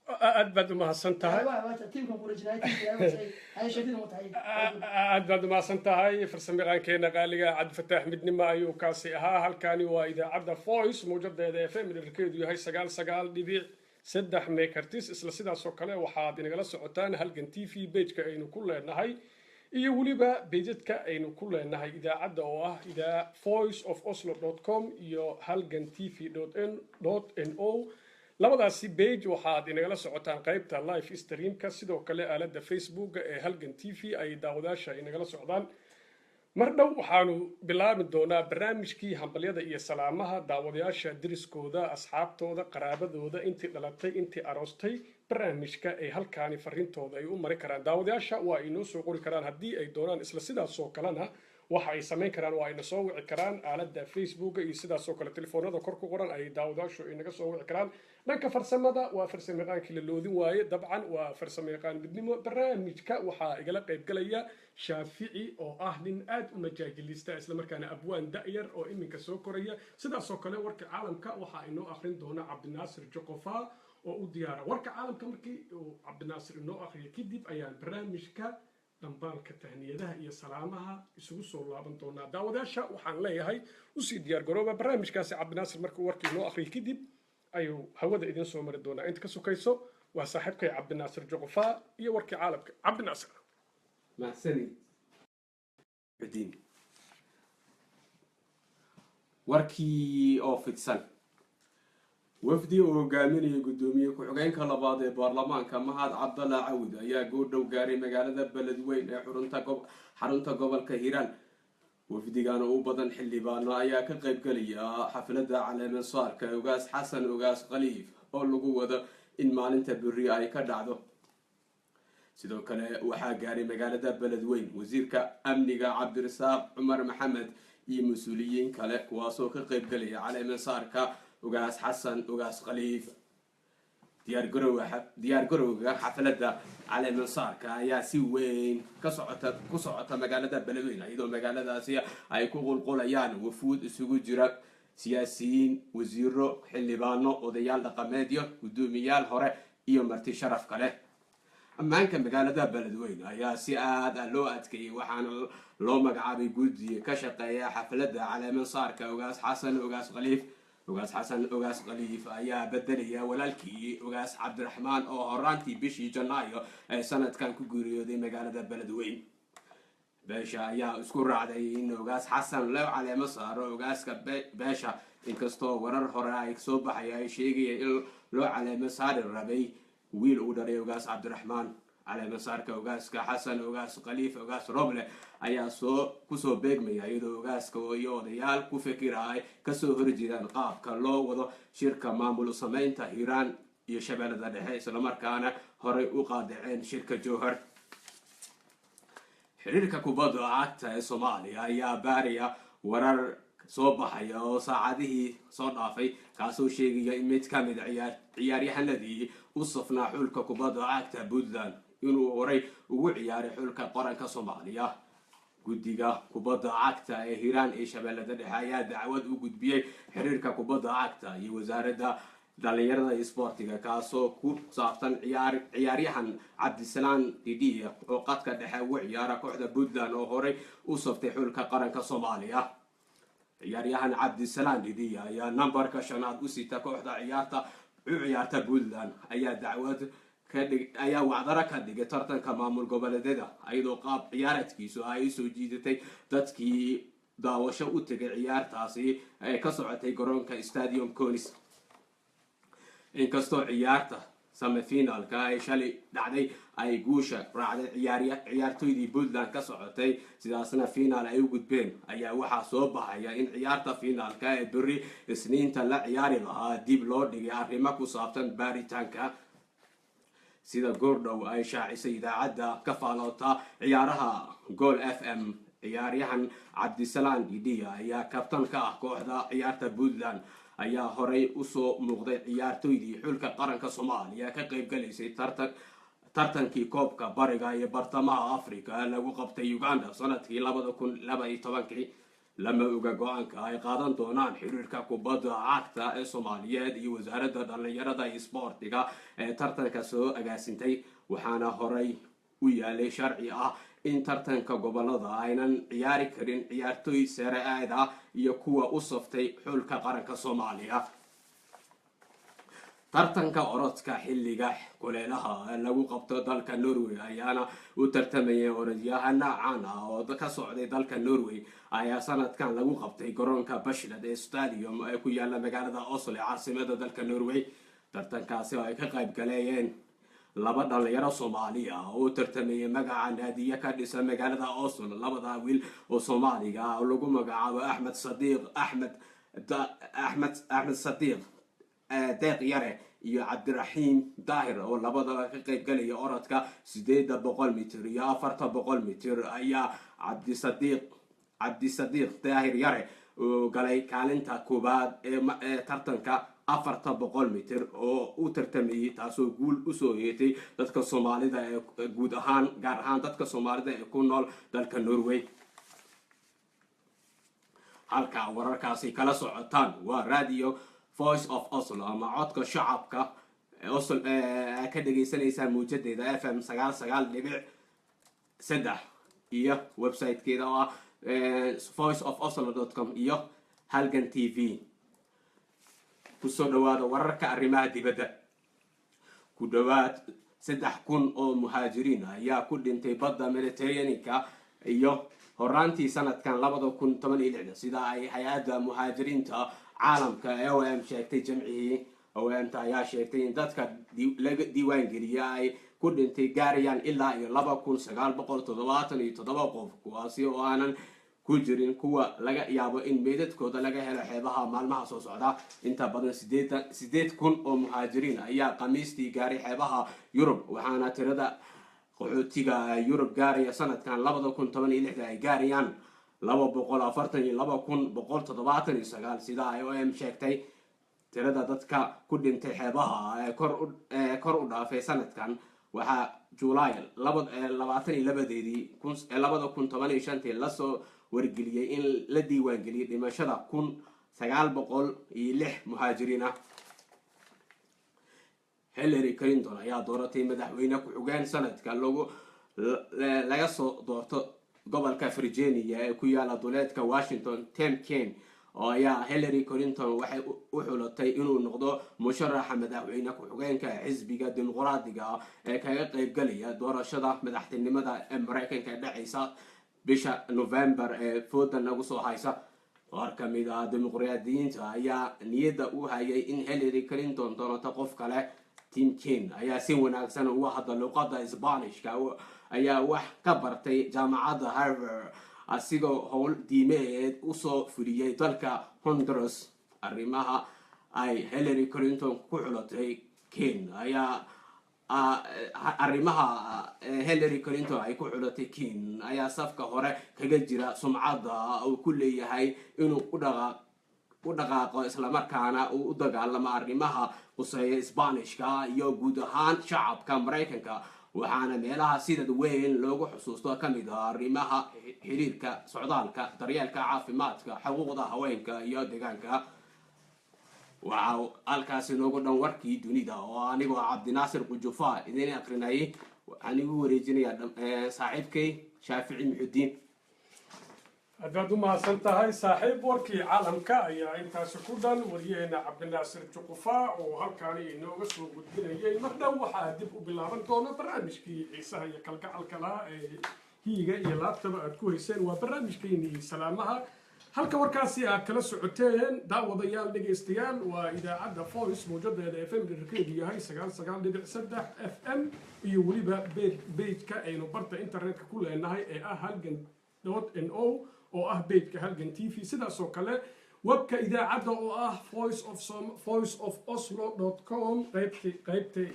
aad baad u mahadsan tahay aad baad u mahadsan tahay farsamayaqaankeena qaaliga cabdifataax midnimo ayuu kaasi ahaa halkani waa idaacadda voice mawjadeeda fm dherkeedu yahay 99.3 megahertz isla sidaas oo kale waxaad inagala socotaan halgan tv page-ka aynu ku leenahay iyo weliba page-ka aynu ku leenahay idaacadda oo ah voiceofoslo.com iyo halgantv.no labadaasi page waxaad inagala socotaan qaybta live streamka sidoo kale aaladda facebook ee halgan tv ay daawadaasha inagala socdaan mar dhow waxaanu bilaabi doonaa barnaamijkii hambalyada iyo salaamaha daawadayaasha deriskooda asxaabtooda qaraabadooda intii dhalatay intii aroostay barnaamijka ay halkaani farintooda ay u mari karaan daawadayaasha waa inoo soo qori karaan haddii ay doonaan isla sidaasoo kalena waxa ay samayn karaan waa ayna soo wici karaan aaladda facebook iyo sidaasoo kale telefoonada kor ku qoran ay daawadaashu inaga soo wici karaan dhanka farsamada waa farsamayaqaankii la loodin waaye dabcan waa farsamayaqaan midnimo barnaamijka waxaa igala qaybgalaya shaafici oo ah nin aad u majaajilista islamarkaana abwaan da'yar oo iminka soo koraya sidaasoo kale warka caalamka waxaa inoo akhrin doona cabdinaasir joqofa oo u diyaara warka caalamka markii uu cabdinaasir inoo akhriyo kadib ayaan barnaamijka dambaalka tahniyadaha iyo salaamaha isugu soo laaban doonaa daawadaasha waxaan leeyahay usii diyaar garooba barnaamijkaasi cabdinaasir markuu warkii inoo akhriyo kadib ayuu hawada idin soo mari doonaa inta ka sokayso waa saaxiibkay cabdinaasir joqofa iyo warkii caalamka cabdinaasir mahsani udin warkii oo fidsan wafdi oo hogaaminaya gudoomiye ku-xigeenka labaad ee baarlamaanka mahad cabdalla cawd ayaa goordhow gaaray magaalada beledweyn ee xarunta gobolka hiiraan wafdigan oo u badan xildhibaano ayaa ka qaybgelaya xafladda caleemasaarka ugaas xasan ugaas khaliif oo lagu wado in maalinta berri ay ka dhacdo sidoo kale waxaa gaaray magaalada beledweyn wasiirka amniga cabdirasaaq cumar maxamed iyo mas-uuliyiin kale kuwaasoo ka qaybgelaya caleemasaarka ugaas xasan ugaas khaliif diyaargarowga xafladda caleemasaarka ayaa si weyn ku socota magaalada beledweyn iyadoo magaaladaasi ay ku qulqulayaan wafuud isugu jira siyaasiyiin wasiiro xildhibaano odayaal dhaqameedyo gudoomiyaal hore iyo marti sharaf kale ammaanka magaalada beledweyn ayaa si aad ah loo adkeeyey waxaana loo magacaabay guddi ka shaqeeya xafladda caleemasaarka ugaas xasan ugaas khaliif ugaas xasan ugaas khaliif ayaa bedelaya walaalkii ugaas cabdiraxmaan oo horaantii bishii janaayo ee sanadkan ku geeriyooday magaalada beledweyn beesha ayaa isku raacday in ugaas xasan loo caleemo saaro ugaaska beesha inkastoo warar hore ay soo baxaya ay sheegayeen in loo caleemo saari rabay wiil uu dhalay ugaas cabdiraxmaan caleemasaarka ugaaska xasan ugaas khaliif ugaas roble ayaa kusoo beegmaya iyadoo ugaaska iyo odayaal ku fikiraay kasoo horjeedaan qaabka loo wado shirka maamul samaynta hiiraan iyo shabeellada dhexe islamarkaana horey u qaadaceen shirka jowhar xiriirka kubadda cagta ee soomaaliya ayaa baaraya warar soo baxaya oo saacadihii soo dhaafay kaasoo sheegaya in mid ka mid ciyaaryahanadii u safnaa xulka kubadda cagta puntland inuu horay ugu ciyaaray xulka qaranka soomaaliya guddiga kubadda cagta ee hiiraan iyo shabeellada dhexe ayaa dacwad u gudbiyey xiriirka kubadda cagta iyo wasaaradda dhalinyarada iyo isboortiga kaasoo ku saabsan ciyaaryahan cabdisalaan didiya oo qadka dhexe ugu ciyaara kooxda puntland oo horay u saftay xulka qaranka soomaaliya ciyaaryahan cabdisalaan didiya ayaa nambarka 5 u sita kooxda ciyaarta puntland ayaa wacdara ka dhigay tartanka maamul goboleedyada iyadoo qaab ciyaareedkiisu ay soo jiidatay dadkii daawasho u tagay ciyaartaasi ee ka socotay garoonka stadium conis inkastoo ciyaarta semifinalka ay shalay dhacday ay guusha raacday ciyaartoydii puntland ka socotay sidaasna final ay u gudbeen ayaa waxaa soo baxaya in ciyaarta finaalka ee berri isniinta la ciyaari lahaa dib loo dhigay arrimo ku saabsan baaritaanka sida goordhow ay shaacisay idaacadda ka faaloota ciyaaraha gool FM ciyaaryahan cabdisalaan didiya ayaa kabtan ka ah kooxda ciyaarta puntland ayaa horay usoo muuqday ciyaartoydii xulka qaranka soomaaliya ka qaybgalaysay tartankii koobka bariga iyo bartamaha africa lagu qabtay uganda sanadkii 2012 lama oga go-aanka ay qaadan doonaan xiriirka kubadda cagta ee Soomaaliyeed iyo wasaaradda dhalinyarada iyo isboortiga ee tartanka soo agaasintay waxaana horay u yaalay sharci ah in tartanka gobolada aynan ciyaari karin ciyaartoy sare aada iyo kuwa u saftay xulka qaranka Soomaaliya tartanka orodka xilliga kuleelaha lagu qabto dalka Norway ayaana u tartamayay orodyahana caan ah oo ka socday dalka Norway ayaa sanadkan lagu qabtay garoonka Bashland Stadium ee ku yaala magaalada Oslo caasimadda dalka Norway tartankaasi oo ay ka qayb galayeen laba dhalinyaro Soomaali ah oo tartamayay magaca naadiga ka dhisan magaalada Oslo labada wiil oo Soomaaliga ah oo lagu magacaabo Ahmed Sadiq deeq yare iyo Cabdiraxiim Daahir oo labadaba ka qayb galaya orodka 800 mitir iyo 400 mitir ayaa Cabdisadiq Daahir yare oo galay kaalinta koobaad ee tartanka 400 mitir oo u tartamayay taasoo guul u soo yeetay dadka Soomaalida ee guud ahaan gaar ahaan dadka Soomaalida ee ku nool dalka Norway halka wararkaasi kala socotaan waa radio Voice of Oslo ama codka shacabka Oslo ka dhageysanaysa muujadeeda FM 99.3 iyo website-keeda oo voiceofoslo.com iyo Halgan TV kusoo dhawaada wararka arrimaha dibadda ku dhawaad 3,000 oo muhaajiriin ayaa ku dhintay badda Mediterranean-ka iyo horaantii sanadkan 2016 sida ay hay'adda muhaajiriinta caalamka OIM sheegtay jamciyii OIM ayaa sheegtay in dadka laga diiwaan geliyay ay ku dhintay gaarayaan ilaa 2,977 qof kuwaasi oo aanan ku jirin kuwa laga yaabo in meedadkooda laga helo xeebaha maalmaha soo socda inta badan 8,000 oo muhaajiriin ayaa Khamiistii gaaray xeebaha Yurub waxaana tirada qaxootiga Yurub gaaraya sanadkan 2016 ay gaarayaan 242,179 sida ay OIM sheegtay tirada dadka ku dhintay xeebaha kor u dhaafay sanadkan waxa July 2015 la soo wargeliyay in la diiwaan geliyay dhimashada 906 muhaajiriin ah Hillary Clinton ayaa dooratay madaxweyne ku xigeen sanadka laga soo doorto gobolka Virginia ee ku yaala duleedka Washington Tim Kaine oo ayaa Hillary Clinton waxay u xulatay inuu noqdo musharaxa madaxweyne ku xigeenka xisbiga dimuqraadiga ee kaga qayb galaya doorashada madaxtinimada ee Mareykanka ee dhacaysa bisha November ee fooda nagu soo haysa qaar ka mid ah dimuqraadiyiinta ayaa niyadda u hayay in Hillary Clinton doonato qof kale Tim Kaine ayaa si wanaagsan uga hadla luqadda Isbaanishka ayaa wax ka bartay jaamacadda Harvard asigoo howl diimeed u soo fuliyay dalka Honduras arrimaha ay Hillary Clinton ku xulatay Kaine ayaa arrimaha Hillary Clinton ay ku xulatay Kaine ayaa safka hore kaga jira sumcadda uu ku leeyahay inuu u dhaqaaqo isla markaana uu u dagaalamo arrimaha quseeya Isbaanishka iyo guud ahaan shacabka Mareykanka waxaana meelaha sida weyn loogu xusuusto ka mid ah arrimaha xiriirka socdaalka daryeelka caafimaadka xuquuqda haweenka iyo deegaanka waxa halkaas inoogu dhan warkii dunida oo anigoo Cabdinaasir Qujufa idin aqrinayay waxaan ugu wareejinayaa saaxiibkay Shaafici Muxudiin haddaad u mahadsan tahay saaxiib warkii caalamka ayaa intaasi ku dhan wariyaheena Cabdinaasir Qujufa oo halkaani inooga soo gudbinayay mar dhow waxaa dib u bilaaban doona barnaamijkii xiisaha iyo kalgacalka lahaa ee hiiga iyo laabtaba aad ku hayseen waa barnaamijkeennii salaamaha halka warkaasi aad kala socoteen daawadayaal dhegaystayaal waa idaacadda Voice mowjadeeda FM dherkeedu yahay 99.3 FM iyo weliba page-ka aynu barta internetka ku leenahay ee ah halgan.no oo ah page-ka Halgan TV sidaas oo kale webka idaacadda oo ah voiceofoslo.com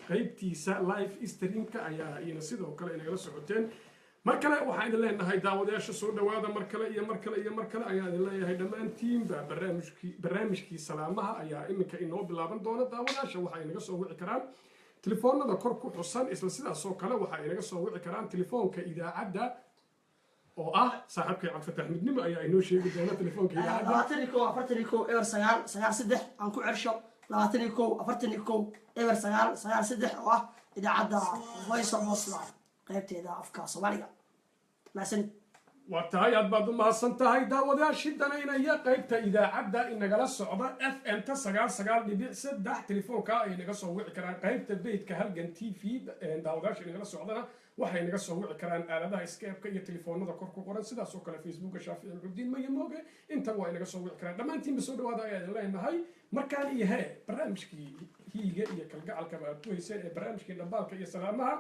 qaybtiisa live streamka ayaa iyana sidoo kale inagala socoteen mar kale waxaan idin leenahay daawadayaasha soo dhawaada mar kale ayaa idin leeyahay dhammaantiinba barnaamijkii salaamaha ayaa iminka inoo bilaaban doona daawadayaasha waxay inaga soo wici karaan telefoonada kor ku xusan isla sidaas oo kale waxay inaga soo wici karaan telefoonka idaacadda oo ah saaxiibkay cabdifatax midnimo ayaa inoo sheegi doona telefoonka idaacadda 21 eber 9 aan ku cersho 21 eber 9 oo ah idaacadda voice of Muslim qaybteeda afka Soomaaliga maasan waa tahay aad baad u mahadsan tahay daawadayaashii danaynaya qaybta idaacadda inagala socda FM ta 99.3 telefoonka ay naga soo wici karaan qaybta beedka halgan TV daawadayaashii inagala socdana waxay naga soo wici karaan aaladaha Skype-ka iyo telefoonada kor ku qoran sidaas oo kale Facebook Shaafici Muxudiin Mayamooge inta waa inaga soo wici karaan dhammaantiin soo dhawaada ayaan leenahay markaan iyo barnaamijkii hiiga iyo kalgacalka baad ku hayseen ee barnaamijkii dhambaalka iyo salaamaha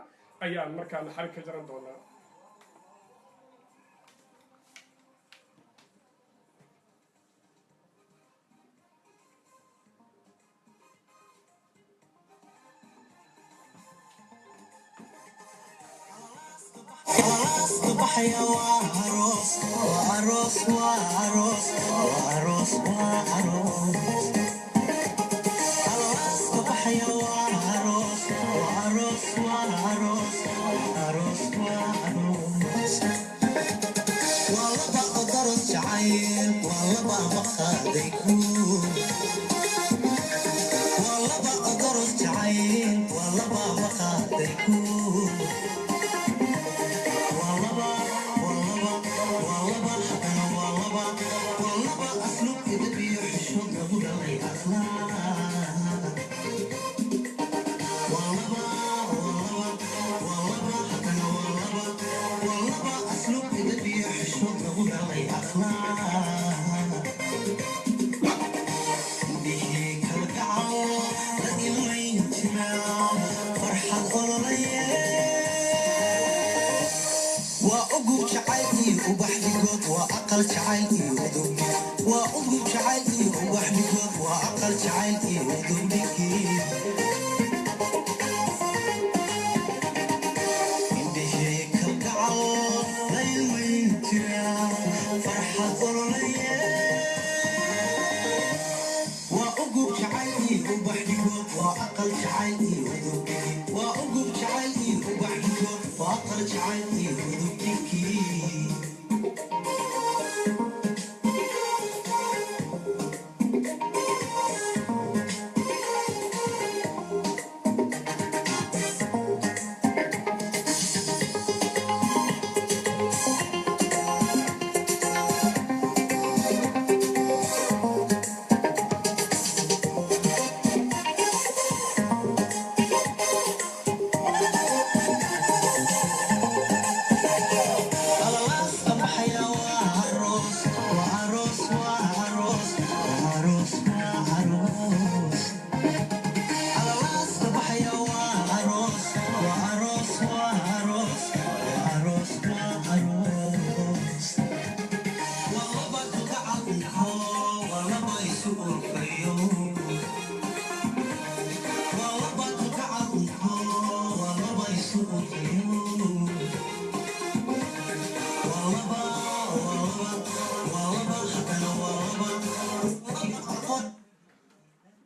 ayaan markaan xarig ka jaran doonaa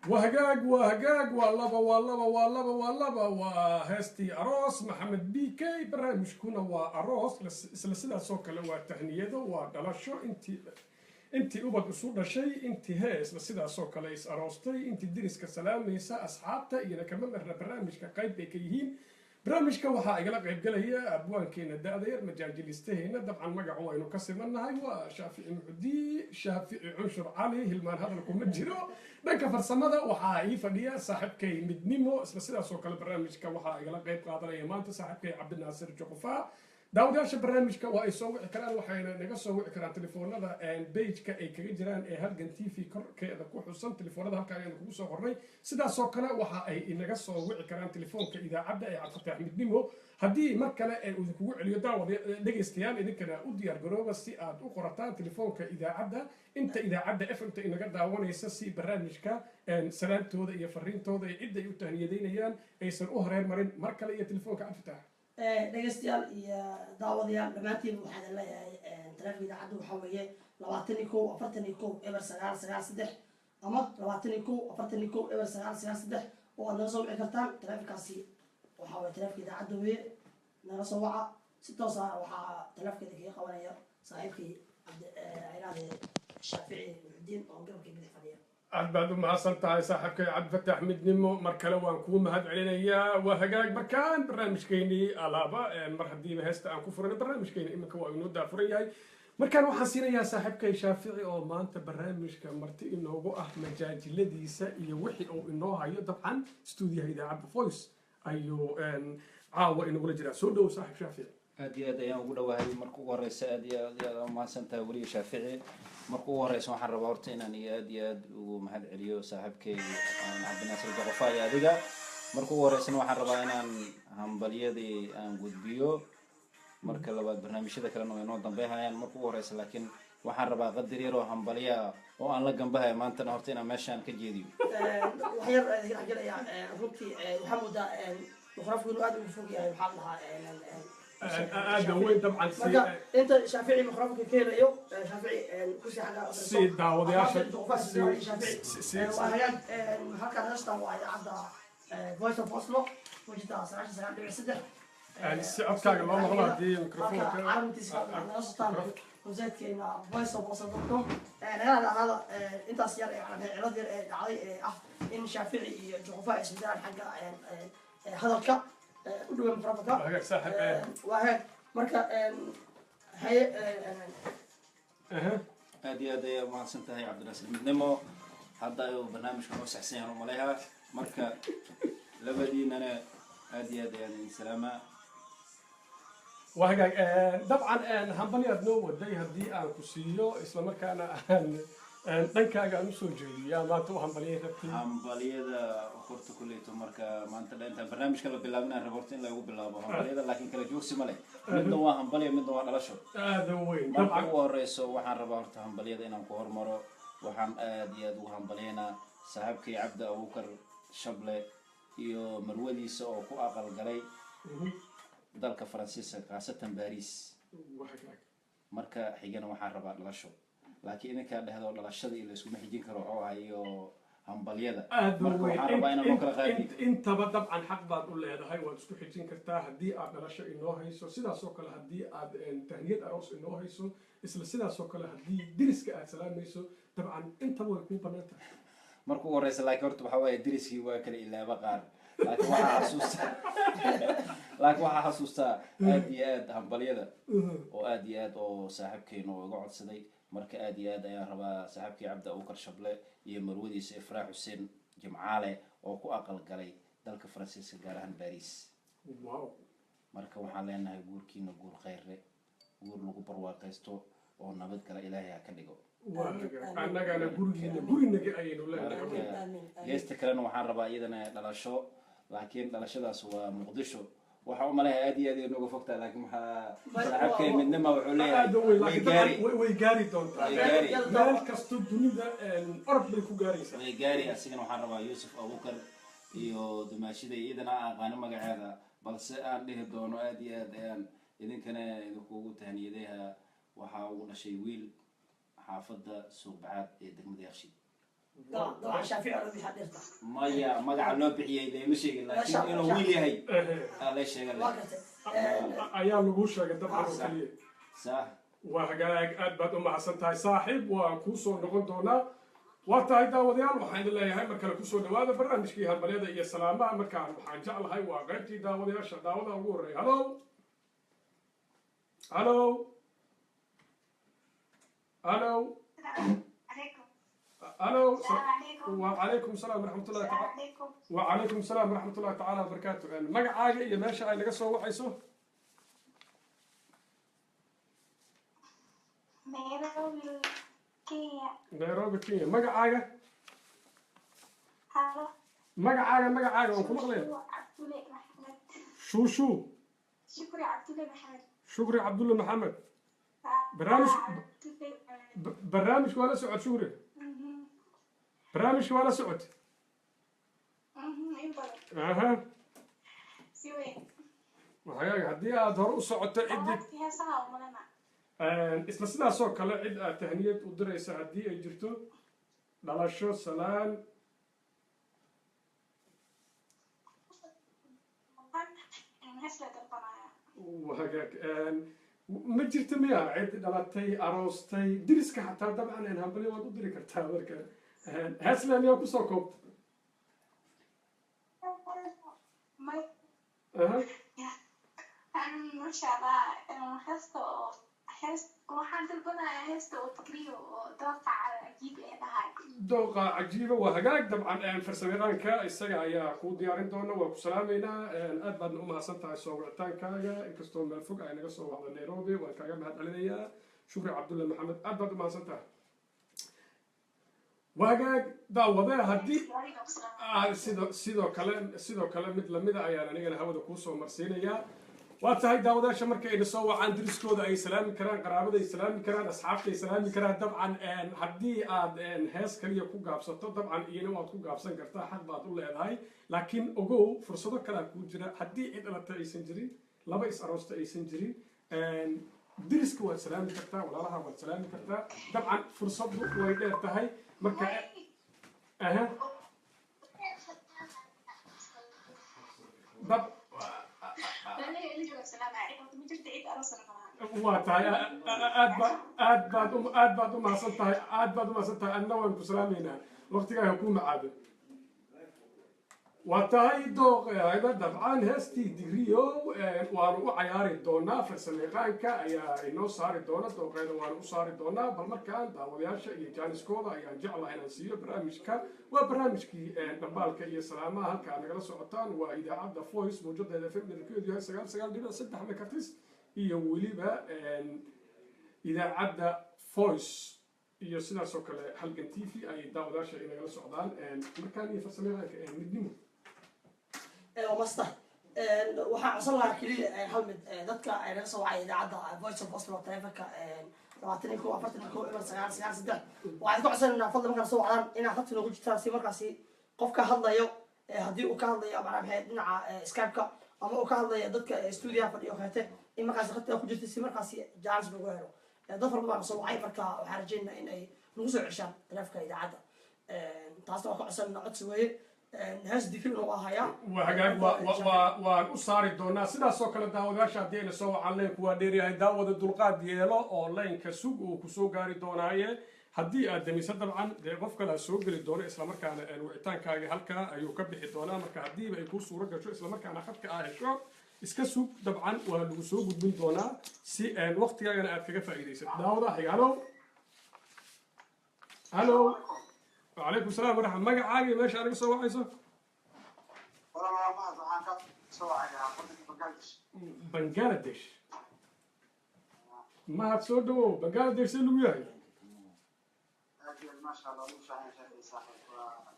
وهجاج والله وهستي أروس محمد بيكي برنامج كنا وأروس سلسلة سوكل وتهنيده ودلاشو انت أبغى تصور شيء انت هاي سلسلة سوكل يس أروستي انت درس كسلام يسا أصحابته إذا كمان برنامج كقيد بيكيهين برنامج كوها يقلق قبل هي أبوان كينا دادير مجاجل يستهينا طبعا مقعوا إنه كسر منها وشافعي محدي شافعي عنشر عليه المان هذا لكم مجرو دنك فرسمدا وحا اي فديا صاحبكي مدنيمو اسلا سداسو كلا برنامجka waxa igala qayb qaadanaya maanta saaxiibkay Cabdinaasir Joqofa daawadayaasha barnaamijka waa ay soo wici karaan waxayna naga soo wici karaan telefoonada page-ka ay kaga jiraan ee halgan TV korkeeda ku xusan telefoonada halka ayaan kugu soo qornay sidaas oo kale waxa ay inaga soo wici karaan telefoonka idaacadda ee Cabdifatax Midnimo haddii mar kale ay kugu celiyo daawada dhageystayaal idinkana u diyaar garooba si aad u qorataan telefoonka idaacadda inta idaacadda FM-ta inaga daawanaysa si barnaamijka salaantooda iyo fariintooda ay cid ay u tahniyadeynayaan aysan u horeer marin mar kale iyo telefoonka Cabdifatax dhageystayaal iyo daawadayaal dhammaantiin waxaan leeyahay taleefanka idaacadda waxa weeye 21 41 eber 993 ama 21 41 eber 993 oo aad naga soo wici kartaan taleefankaasi waxa weeye taleefanka idaacadda weeye naga soo waca si toos ah waxaa taleefkeeda kaga qabanaya saaxiibkii ciraade shaafici muxudiin oo garabkii bidix fadhiya aad baad u mahadsan tahay saaxiibkay cabdifataax midnimo mar kale waan kuu mahad celinayaa waa hagaag markaan barnaamijkeynii alaaba mar haddiiba heesta aan ku furan barnaamijkeena iminka waa inoo daafuran yahay markaan waxaan siinayaa saaxiibkay shaafici oo maanta barnaamijka marti inoogu ah majaajiladiisa iyo wixii uu inoo hayo dabcan stuudiyaha idaacadda voice ayuu caawa inagula jiraa soo dhow saaxiib shaafici aad iyo aad ayaan ugu dhawahay marka ugu horeysa aad iyo aad umahadsan tahay weliga shaafici marka ugu horeysa waxaan rabaa horta inaan iyo aad ugu mahad celiyo saaxiibkeyga cabdinaasir jaqofa iyo adiga marka ugu horeysana waxaan rabaa inaan hambalyadii aan gudbiyo marka labaad barnaamijyada kalena way noo dambeehayaan marka ugu horeysa laakiin waxaan rabaa qadar yar oo hambalya oo aan la gambahaya maantana horta inaan meeshaan ka jeediyo waxyar gelaya runtii waxaa moodaa mikrofku inuu aad ugu fog yahay waxaa lahaa aada weyn dabcan marka inta shaafici mikrofka ka helayo shaafici kusi xagga si daawadayaasha waa hagaag halkaan heestan waa idaacadda voice of oslo wajita 99.3 si codkaaga loo maqlo haddii mikrofoonka caalamtiisa websitekeena voiceofoslo.com nagala ahaada intaas yar cilad yar ee dhacday ee ah in shaafici iyo juqufa ay isbedelaan xagga hadalka u dhawaa mikrofooka waa hagaag marka haye aad iyo aad ayaa umahadsan tahay cabdinaasir midnimo hadda ayuu barnaamijkan u saxsan yahan umaleha marka labadiinana aad iyo aad ayaan idin salaamaa waa hagaag dabcan hambalyaad noo waday haddii aan ku siiyo islamarkaana aan dhankaaga aan usoo jeediyaa maanta u hambalyay rabtay hambalyada horta kuleyto marka maanta intaan barnaamijka la bilaabin aan rabo horta in lagu bilaabo hambalyada laakiin kala joogsi ma leh midna waa hambalya midna waa dhalasho aada weyn marka ugu horeyso waxaan rabaa horta hambalyada inaan ku hormaro waxaan aad iyo aad ugu hambalyaynaa saaxiibkay cabdi abuukar shable iyo marwadiisa oo ku aqal galay dalka faransiiska khaasatan baris marka xigana waxaan rabaa dhalasho laakiin idinkaa dhehdo dhalashada iyo laysuma xijin karo waxuu ahay iyo hambalyada marka waxaan rabaa inaan loo kala qaadi intaba dabcan xaq baad u leedahay waad isku xijin kartaa haddii aad dhalasho inoo hayso sidaas oo kale haddii aad tahniyad aroos inoo hayso isla sidaas oo kale haddii diriska aad salaamayso dabcan intaba way kuu banaan tahay marka ugu horeysa laakiin horta waxaa waaye diriskii waa kala ilaaba qaar laakiin waxaa xasuustaa aad iyo aad hambalyada oo aad iyo aad oo saaxiibkeena oo iga codsaday marka aad iyo aad ayaan rabaa saaxiibkii cabdi abuukar shable iyo marwadiisa ifraax xuseen jimcaale oo ku aqal galay dalka faransiiska gaar ahaan baris marka waxaan leenahay guurkiina guur kheyre guur lagu barwaaqaysto oo nabad gala ilaahay ha ka dhigo annagana gurinaga ayaynu leenahay geesta kalena waxaan rabaa iyadana dhalasho laakiin dhalashadaas waa muqdisho waxaa umaleha aad iyo aad nooga fogtaa laakiin waxaa saaxiibkay midnima wuxuu leeyahay way gaari doontaa meel kasto dunida orod bay ku gaaraysaa way gaari asigana waxaan rabaa yuusuf abuukar iyo dumaashida iyadana aan aqaano magaceeda balse aan dhihi doono aad iyo aad ayaan idinkana idinkuugu tahniyadaha waxaa ugu dhashay wiil xaafadda suuqbacaad ee degmada yakshiid maya magaca loo bixiyay lama sheegin laakiin inuu wiil yahay la sheegan ayaa lagu sheegay dabcan oo kaliya sax waa hagaag aad baad u mahadsan tahay saaxiib waan kuu soo noqon doonaa waa tahay daawadayaal waxaan idin leeyahay mar kale kusoo dhawaada barnaamijkii hambalyada iyo salaamaha markaan waxaan jeclahay waa qaybtii daawadayaasha daawada ugu horreeya halo halo halo الو وعليكم السلام ورحمه الله تعالى وعليكم السلام ورحمه الله تعالى وبركاته magacaaga iyo meesha ay naga soo wacayso Nairobi Kenya magacaaga magacaaga waan ku maqlayn shushu shukri cabdulle maxamed barnaamijku waa la socod shukri barnaamijka waa la socod aha waxyaaga haddii aad hore u socoto ciddi isla sidaasoo kale cid aad tahniyad u diraysa haddii ay jirto dhalasho salaan وهاجاك ما جرت مياه عيد دلتي أروستي درس كحتى طبعا أنا هبلي وأنا أدري كرتها ذلك هسلا مياه كسوكو أها ما شاء الله هست waxaan dalbanayaa heesta oo tagriyo oo dooqa cajiib ee dhahay دوقة عجيبة وهجاك طبعا فرسميران كا السجع يا كود يارين دونا وكسلامينا أدبر نقوم حسنت على صوبعتان كاجا إنكستون بالفوق أنا قصوا على نيروبي والكاجا مهد عليا شكرا عبد الله محمد أدبر نقوم حسنت وهجاك دعوة هدي sidoo kale mid lamid ah ayaan anigana hawada kuu soo marsiinaya waa tahay daawadaasha marka ayna soo wacaan diriskooda ay salaami karaan qaraabada ay salaami karaan asxaabta ay salaami karaan dabcan haddii aad hees kaliya ku gaabsato dabcan iyana waad ku gaabsan kartaa xaq baad u leedahay laakiin ogow fursado kalea kuu jira haddii cid dhalata aysan jirin laba is aroosta aysan jirin diriska waad salaami kartaa walaalaha waad salaami kartaa dabcan fursadu way dheer tahay marka aha dab waa tahay aad baad u mahadsan tahay adna waan ku salaameynaa waqtigaaga kuu macaado waa tahay dooqeeda dabcan heestii digriyo waanu u cayaari doonaa farsamayaqaanka ayaa inoo saari doona dooqeeda waanu u saari doonaa bal markaan daawadayaasha iyo jaaniskooda ayaan jeclaha inaan siiyo barnaamijka waa barnaamijkii dhambaalka iyo salaamaha halka aad nagala socotaan waa idaacadda voice mawjadeeda fm midabkeedu yahay 99.3 megahertz iyo weliba idaacadda voice iyo sidaas oo kale halgan t v ay daawadayaasha ay nagala socdaan markaan iyo farsamayaqaanka midnimo ومصطفى waxaan codsan lahaa keliya hal mid dadka ay naga soo wacay idaacadda voice of oslo taleefanka 22 waxaan ku codsananaa fadlan markaa soo wacdaan inaad hadda noogu jirtaan si markaasi qofka hadlayo haddii uu ka hadlayo macnaha dhinaca skype-ka ama uu ka hadlayo dadka stuudiyaha fadhiyo kaleete in markaasi khadka ku jirta si markaasi jaanis lagu helo dad fara badan soo wacay marka waxaan rajaynaynaa in ay nagu soo ceshaan taleefanka idaacadda taasna waa ka codsananaa codsi weeye hees difilna waa hayaa وهجاك وأساري دونا سيدا سوكلا داوداشا دينا سو علين كوا ديري هاي داود الدلقات ديالو أونلاين كسوق وكسوق غاري دونا هي هدي أدمي سدل عن دي قفك لا سوق اللي دونا إسلام مركان وعتان كاجي هلكا أيو كبحي دونا مركا هدي بيكون صورة شو إسلام مركان أخذك شو إسكا سوق طبعا وهلو سوق من دونا سي الوقت كاجي أنا أتكلم فايدة داودا هي هلو وعليكم السلام ورحمة الله عاقي ماشي أنا بسوي عيسى والله ما waxaan ka soo wacay بنغلاديش ما هتصدو بنغلاديش اللي وياي أجل ما شاء الله وش عين شيء صاحب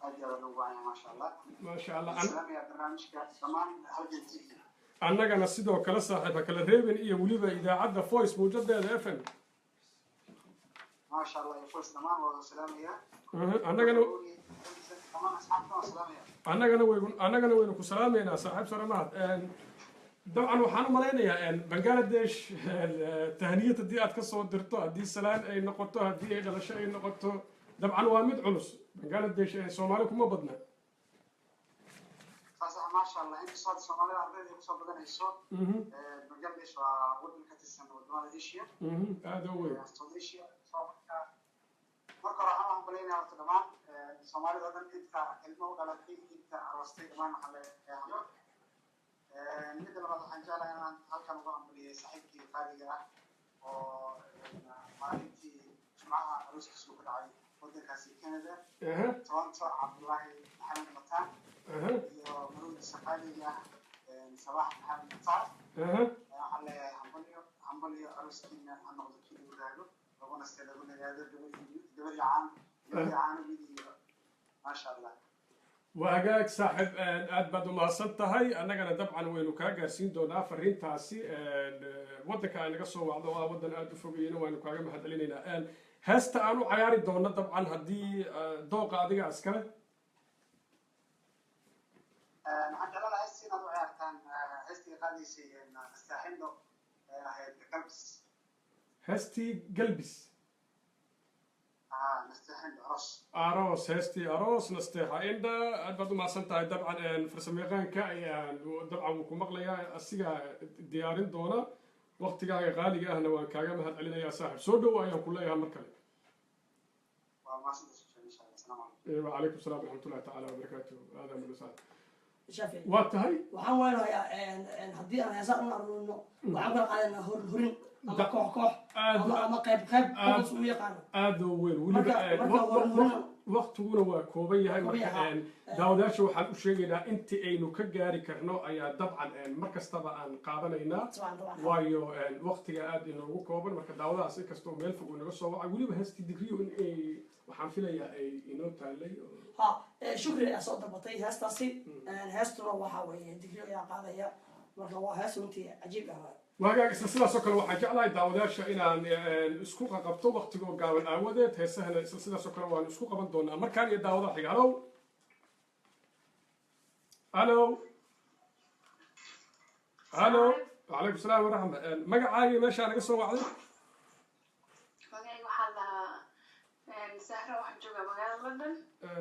أجل الوعي ما شاء الله ما شاء الله السلام يا برنامجك كمان هلجن تي في أنا كان سيدو كلا صاحبها كلا ريبن إيه وليبا إذا عدى فويس موجود ده اف ام ما شاء الله يفوز تمام والسلام يا أنا كان كمان أصحابنا والسلام يا أنا كان وين كسلامينا صاحب سلامات طبعا waxaan u malaynayaa Bangladesh tahniyada hadii aad ka soo dirto hadii salaan ay noqoto hadii ay dhalasho ay noqoto dabcan waa mid culus Bangladesh ee Soomaali kuma badna صح ما شاء الله أنت صوت الصومالي عربي يكسب بدن الصوت بنجلش وودن كتسن ودمان إيشيا هذا هو صوت إيشيا مرة راح أنا بلينا على تمام الصومالي بدن أنت كلمة ولا كلمة أنت عرستي كمان محل midda labaad waxaan jeclahay inaan halkan uga ambaliyay saaxiibkii qaaliga ah oo maalintii jimcaha arooskiisu ku dhacay waddankaasi Canada Toronto Cabdullaahi Maxamed Mataan iyo marwadiisa qaaliga ah Sabax Maxamed Mataan waxaan leeyahay hambaliyo arooskiina ha noqdo kii lagu raago laguna sida lagu nagaado gabadhi caan iyo maasha allah وهجاك صاحب أدبد ما صدتها أنا كنا طبعا وينو كاجرسين دونا فرين تاسي ودك أنا قصوا وعضوا ودنا أدفعينا وينو كاجر محدليننا هست أنا عياري دونا طبعا هدي دوق عادي عسكري عند الله هستي نضوع كان هستي قليسي استحمله قلبس هستي قلبس نستحن أرش aroos heestii aroos nasteexa indha aad baad u mahadsan tahay dabcan farsamayaqaanka ayaan dabcan wuu ku maqlayaa asiga diyaarin doona waqtigaaga qaaliga ahna waan kaaga mahad celinayaa saaxib soo dhow ayaan ku leeyahay mar kale وما شاء الله إن شاء الله السلام عليكم وعليكم السلام ورحمة الله تعالى وبركاته هذا من الأسعاد shaafici واتهي waxaan weynayaa haddii aan heesaan u arurno waxaan kala qaadanaa horin ama koox koox ama qayb qayb qofkas u yaqaano aada weyn marka waqtiguna waa kooban yahay Kooban marka yahay. daawadayaasha waxaan u sheegaynaa intii aynu ka gaari karno ayaa dabcan mar kastaba aan qaadanaynaa waayo waqtiga aada inoogu kooban marka daawadahaas inkastoo meel fog uu naga soo wacay weliba heestii digriyo in ay waxaan filayaa ay inoo taalay ha shukri ayaa soo dalbatay heestaasi heestuna waxaa weeye digriyo ayaa qaadaya marka waa hees runtii cajiib ah waagaag isla sidaasoo kale waxaan jeclahay daawadayaasha inaan isku qaqabto waqtigoo gaaban aawadeed heesahana isla sidaasoo kale waan isku qaban doonaa markaan iyo daawadaha xiga halow halow halow وعليكم السلام ورحمة مقعاي ماشي أنا قصة وعدي magacayga waxaa lahaa sahra waxaan joogaa magaalada london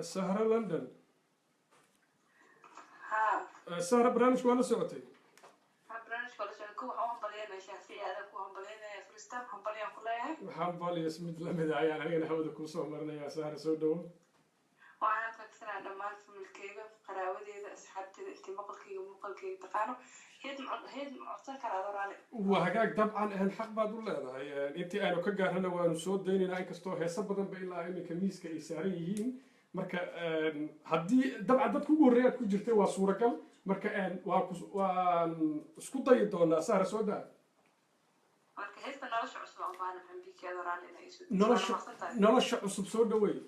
سهرة لندن ha سهرة برامج وأنا سعودي barnaamijka la socda kuwa waxaan hambalyaynaya shaafici adag ku hambalyaynaya fristan hambalyaan ku leeyahay حنبال يسمد لمد عيان أنا هود كوسو مرنا يا سهرة سودو waxaan fagsanaa dhammaan familkeyga qaraabadeeda asxaabteeda intii maqalkeyga taqaano heed codsan karaa doraale وهجاك طبعا الحق بعد ولا هاي أنت أنا كجار هنا ونصوت ديني ناي كستو هي سبب بإلا إن كميس كإساريين مركا هدي طبعا ده كوجو ريال كوجرتي وصورة كم مركا أن وسكوت يدونا سهرة سودا marka heesta nolosha cusub aan baahan xambiikee doraale inay isu نلاش عصب سودا وي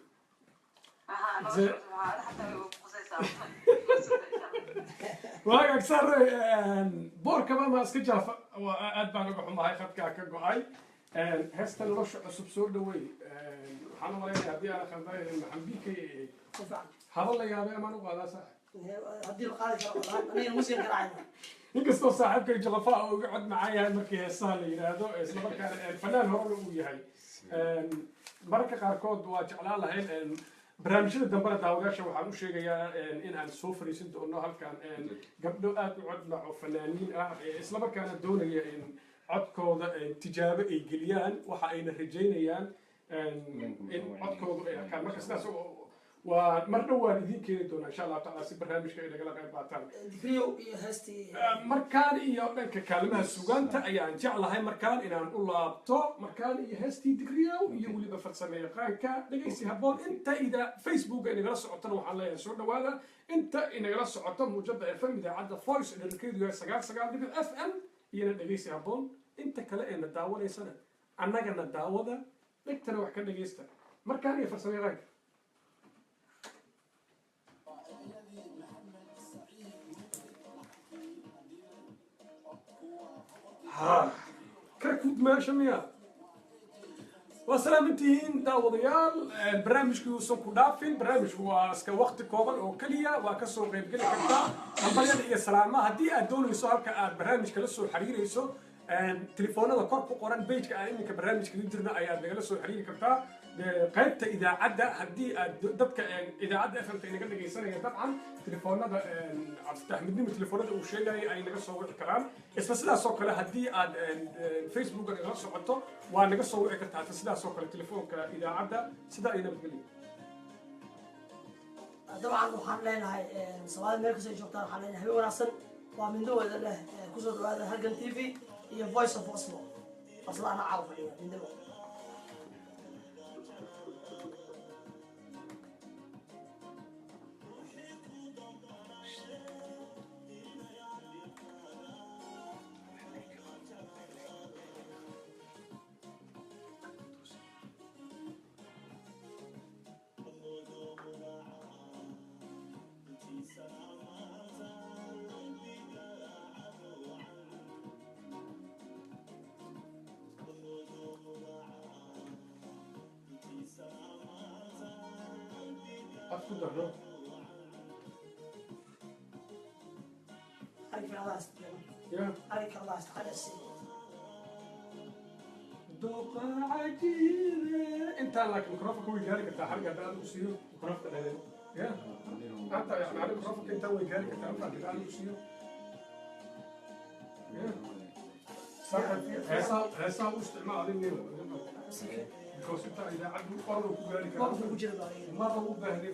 aha nolosha cusub waxaa xataa way qusaysaa وهاي أكثر بور كمان ما أسكت جاف وأتبع نقول ما هاي خد كجوهاي هسه نلاش عصب سودا وي حنا ولا يبي أنا خلنا حمبيك هذا اللي يبي ما نقول هذا صح haddii la qaadi karo aniga musiga garaacayna inkastoo saaxiibkay jalafaa uu iga cod macaya markii heesaha la yidhaahdo isla markaana fanaan hore uu yahay mararka qaarkood waa jeclaan lahayn barnaamijyada dambena daawadayaasha waxaan u sheegayaa in aan soo fariisin doono halkan gabdho aad u cod dhaco fanaaniin ah isla markaana doonaya in codkooda tijaabo ay geliyaan waxa ayna rajaynayaan in codkoodu ay arkaan marka sidaas ومرنا والدين كذا دونا إن شاء الله تعالى سيب برنامج كذا قال غير باتان. دكريو هستي مركان إيه ككلمة سوغان تأيان جعل هاي مركان إن نقول لابتو مركان إيه هستي دكريو يقول لي بفرسمة يقانك لقيسي هبون أنت إذا فيسبوك إن جلس عطنا وحلا يسورنا وهذا أنت إن جلس عطنا موجود FM إذا عدى فويس إن الكيدو سجال دي بالFM ين لقيسي هبون أنت كلا إن الدعوة ليس أنا أنا جن الدعوة ده نكتر وحكي لقيسته مركان إيه فرسمة يقانك كركود ما شميا وسلامتين داوديال البرنامج كيو سوكو دافين برنامج هو اسكا وقت كوبن او كليا وكسو قيب قلي كرتا امباليان iyo salaama hadii aad doonayso halka aad barnaamijka la soo xiriirayso telefoonada kor ku qoran page-ka aan iminka barnaamijka ku jirna ayaad nagala soo xiriiri kartaa qaybta idaacadda hadii aad dadka idaacadda FM inaga dhageysanaya dabcan telefoonada abtaxmidnimo telefoonada uu sheegay ay naga soo wici karaan isla sidaas oo kale hadii aad Facebook naga socoto waa naga soo wici kartaa sidaas oo kale telefoonka idaacadda sida ay nabadgelyo طبعا waxaan leenahay Soomaali meel kasoo joogtaan waxaan leenahay habeen wanaagsan waa midowada leh ku soo dhawaada Halgan TV iyo Voice of Oslo aslana caawinaya midnimo أفكر له عليك الله استقبل يا عليك الله استقبل السيد دوق عجيبة انت لك ميكروفون ويجاري كنت حركة ده ألوسيو ميكروفون ده يا انت يعني على ميكروفون انت ويجاري كنت حركة ده ألوسيو صح هسا استعمال النيل كوستا إذا عدوا قرروا كذلك ما ضربوا بهني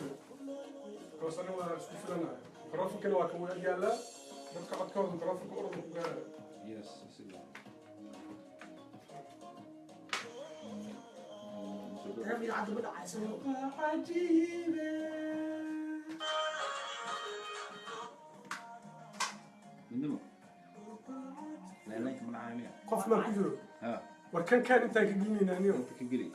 كوسنا ولا سكفلنا ميكروفون كانوا كم يلا بس قعدت كون ميكروفون قرروا كذلك Yes, تلفي عاد بدأ عايزين عجيبة من دمو لأنك من عامية قف ما كجرو ها وكان انت كجيني نانيو أنت كجري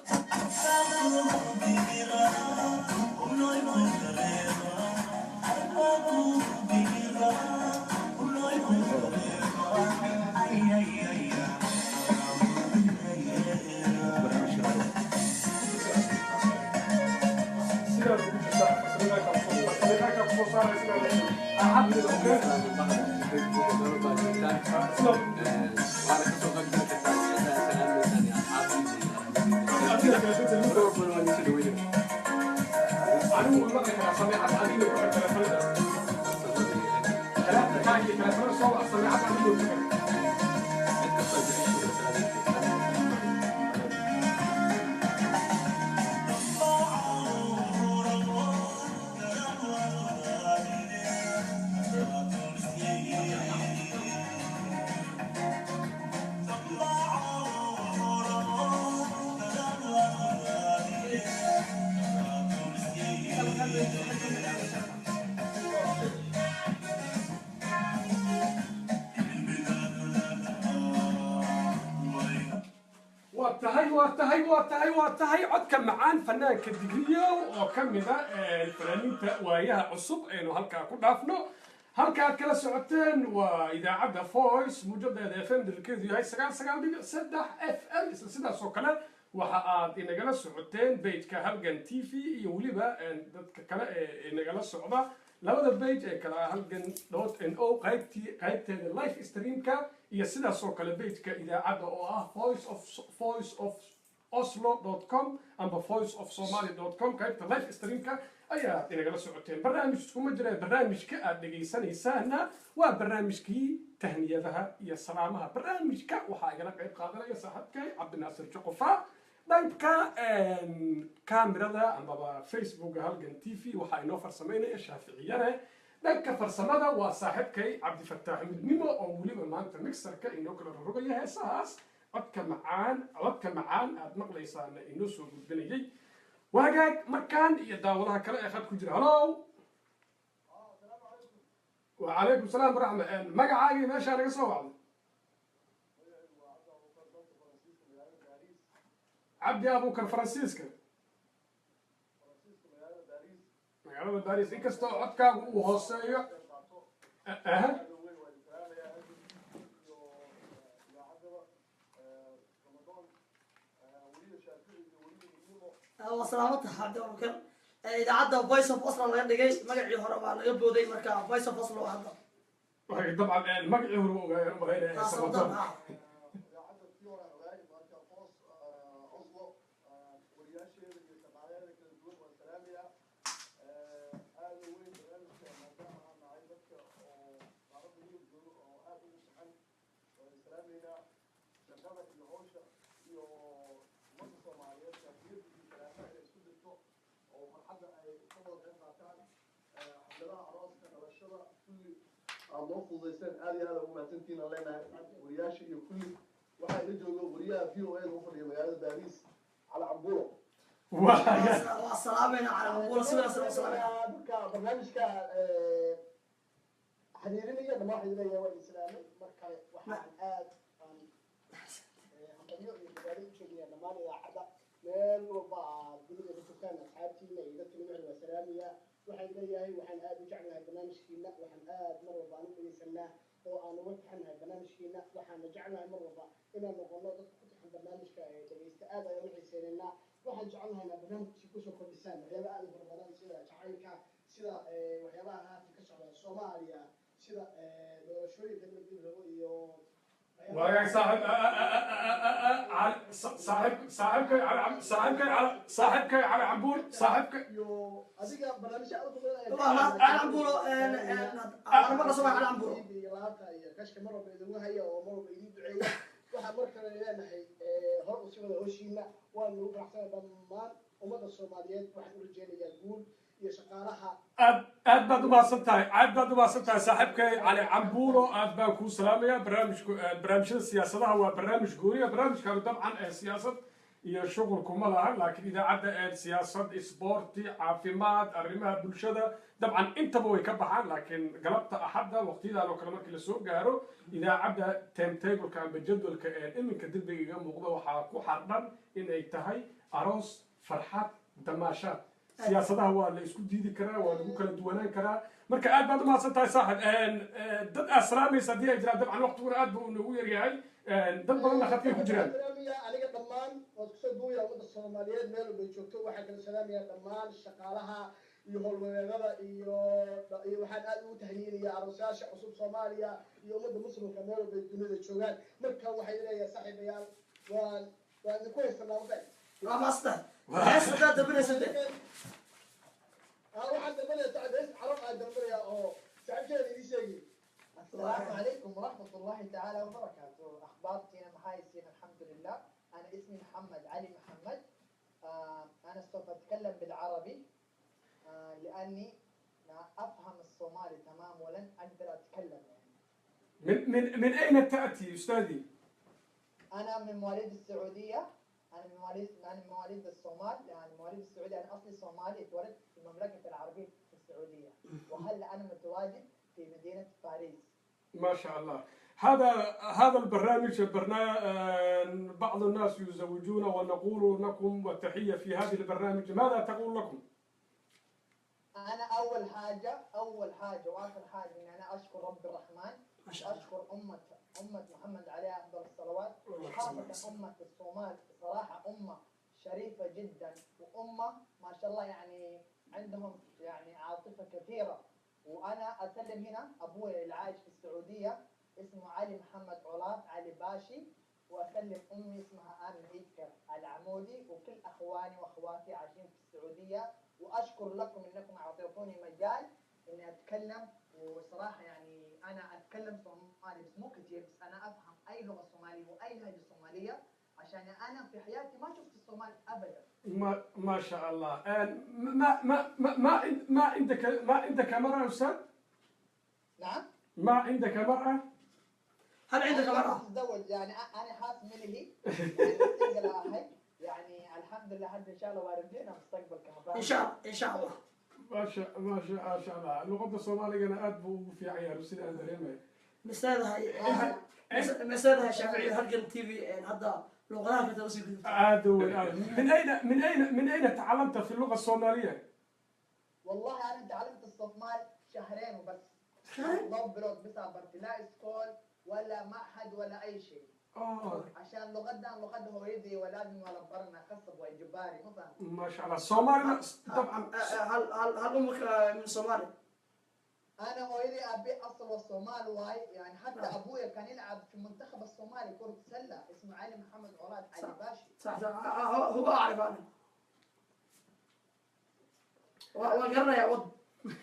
واتهي عد كم معان فنان كدقرية وكم ذا الفنانين وياها عصب إنه هالكا كل عفنو هالكا كلا سعتين وإذا عدا فويس موجود هذا فند الكذي هاي سجال دي سدح اف ام سدح سوكلا وحقاد إن جلا سعتين بيت كهالجن تي في يوليبا إن كلا إن جلا سعدا لو ذا بيت كلا هالجن دوت إن أو قيبتي اللايف ستريم كا يسدح سوكلا بيت كإذا عدا أو voice of oslo.com amba voiceofsomali.com qaybta live streamka ayaa inagala socoteen barnaamijku ma jira barnaamijka aad dhegaysanaysaana waa barnaamijkii tahniyadaha iyo salaamaha barnaamijka waxaa igala qayb qaadanaya saaxiibkay cabdinaasir juqufa dhanka kaamirada ambaba facebooka halgan t v waxaa inoo farsameynaya shaaficiyane dhanka farsamada waa saaxiibkay cabdifataax midnimo oo weliba maanta mixerka inoo kala rogaya heesahaas codka macaan aad maqlaysaana inoo soo gudbinayay waagaag markaan iyo daawadaha kale ee khad ku jira hallow وعليكم السلام ورحمة مقعاقي ماشي أنا قصة وعد عبدي أبوك الفرنسيسكا مقعاقي باريس إنك استوعدك وهوسية أه وسلامتها عبد الوكيل إذا عدى فويس أوف أصلا لقد جاي مقعي هربا لقبو دي مركا فويس أوف أصلا وهذا طبعا المقعي هربا وغيره noo fududaysteen aad iyo aad ugu mahadsantihiin aan leenahay wariyaasha iyo kulli waxaa ila jooga wariyaha v o a u fadhiya magaalada baariis cali cambulo وسلامنا على مقولة dadka barnaamijka xiriirinaya dhammaan waxay leeyahay waa islaamay mar kale waxaan aad hambalyo iyo badbaado u sheegaya dhammaan idaacadda meel walba aad dunida ka joogtaan asxaabtiina iyo dadka nagu waa salaamaya waxaan leeyahay waxaan aad u jeclahay barnaamijkiina waxaan aad mar walba aan u dhegeysanaa oo aan uga taxanahay barnaamijkiina waxaana jeclahay mar walba inaan noqono dadka ku taxan barnaamijka ee dhegeysta aad ayaan u xiiseynaynaa waxaan jecelnahay inaad barnaamijkii kusoo kordhisaan waxyaaba aad u fara badan sida jacaylka sida waxyaabaha haatan ka socda soomaaliya sida doorashooyinka la geli rabo iyo ويا صاحب صاحبك على عبور صاحبك iyo adiga barnaamijyo aad u badan والله على عمبولو أنا مرة سمع على عمبولو iyo laabta iyo kashka mar walba idinku haya oo mar walba idin duceeya waxaan mar kale leenahay hor u sii wada hoshiina waan ugu faraxsanahay dhammaan ummadda Soomaaliyeed waxaan u rajeynayaa guul iyo shaqaalaha aad baad u mahadsantahay aad baad u mahadsantahay saaxiibkay cali cambuulo aad baan kuu salaamayaa barnaamijyada siyaasadaha waa barnaamij gooniya barnaamijkaanu dabcan ee siyaasad iyo shughulku ma laha laakiin idaacadda ee siyaasad isboorti caafimaad arrimaha bulshada dabcan intaba way ka baxaan laakiin galabta axadda waqtiyadan oo kale markii lasoo gaaro idaacadda timetableka amba jadwalka ee iminka derbiga iga muuqda waxaa ku xardhan inay tahay aroos farxad damaashaad siyaasadaha waa la isku diidi karaa waa lagu kala duwanaan karaa marka aad baad u mahadsan tahay saaxib dad aad salaamaysa haddii ay jiraan dabcan waqtiguna aad buu nagu yaryahay dad badanna khadkay ku jiraan aniga dhammaan waad kusoo duuya ummadda Soomaaliyeed meel walba joogto waxaan kala salaamayaa dhammaan shaqaalaha iyo howlwadeennada iyo waxaan aad ugu tahniyinayaa aroosayaasha cusub Soomaaliya iyo ummadda muslimka meel walba dunida joogaan marka waxay leeyahay saaxiibayaal waan idinku haysanaa wada waa master heesta daa dabinaysa waxaan dalbanaya sacdeys carab aan dalbanaya oo saaxiibkeeda idin sheegi السلام عليكم ورحمة الله تعالى وبركاته أخبارتنا محايسين الحمد لله أنا اسمي محمد علي محمد أنا سوف أتكلم بالعربي لأني أفهم الصومالي تمام ولن أقدر أتكلم يعني. من أين تأتي أستاذي؟ أنا من مواليد السعودية أنا من مواليد الصومال يعني مواليد السعودية أنا أصلي صومالي اتولدت في المملكة العربية السعودية وهلا أنا متواجد في مدينة باريس. ما شاء الله هذا البرنامج بعض الناس يزوجون ونقول لكم والتحية في هذه البرنامج ماذا تقول لكم؟ أنا أول حاجة وآخر حاجة إن أنا أشكر رب الرحمن أشكر أمة محمد عليه أفضل الصلوات خاصة أمة الصومال صراحة أمة شريفة جدا وأمة ما شاء الله يعني عندهم يعني عاطفة كثيرة وأنا أسلم هنا أبوي اللي عايش في السعودية اسمه علي محمد علاط علي باشي وأسلم أمي اسمها آمنة إيكر العمودي وكل أخواني وأخواتي عايشين في السعودية وأشكر لكم إنكم أعطيتوني مجال إني أتكلم وصراحة يعني أنا أتكلم صومالي بس مو كتير بس أنا أفهم أي لغة صومالية وأي لهجة صومالية عشان أنا في حياتي ما شفت الصومال أبدا. ما شاء الله ما عندك مرأة أستاذ؟ نعم؟ ما عندك مرأة؟ هل عندك مرأة؟ أتزوج يعني أنا حاس مني يعني يعني الحمد لله هذا إن شاء الله وارجعنا مستقبل كمان. إن شاء الله. ما شاء الله اللغة الصومالية أنا أدبو في عيال وسيلة أندريمة. مسألة شافعي هرجل تي في هذا لغة كتوصيل. من أين تعلمت في اللغة الصومالية؟ والله أنا تعلمت الصومال شهرين وبس. ضبط بس لا إسكول ولا معهد ولا أي شيء. عشان لغتنا هو يدي ولازم ولا برنا خصب وإجباري مو فاهم. ما شاء الله الصومالي طبعا. هل أمك من الصومال؟ أنا هو يدي أبي أصل الصومال واي يعني حتى أبويا كان يلعب في المنتخب الصومالي كرة سلة اسمه علي محمد علاط علي باشي. صح هو أعرف أنا. وقرنا يا ود.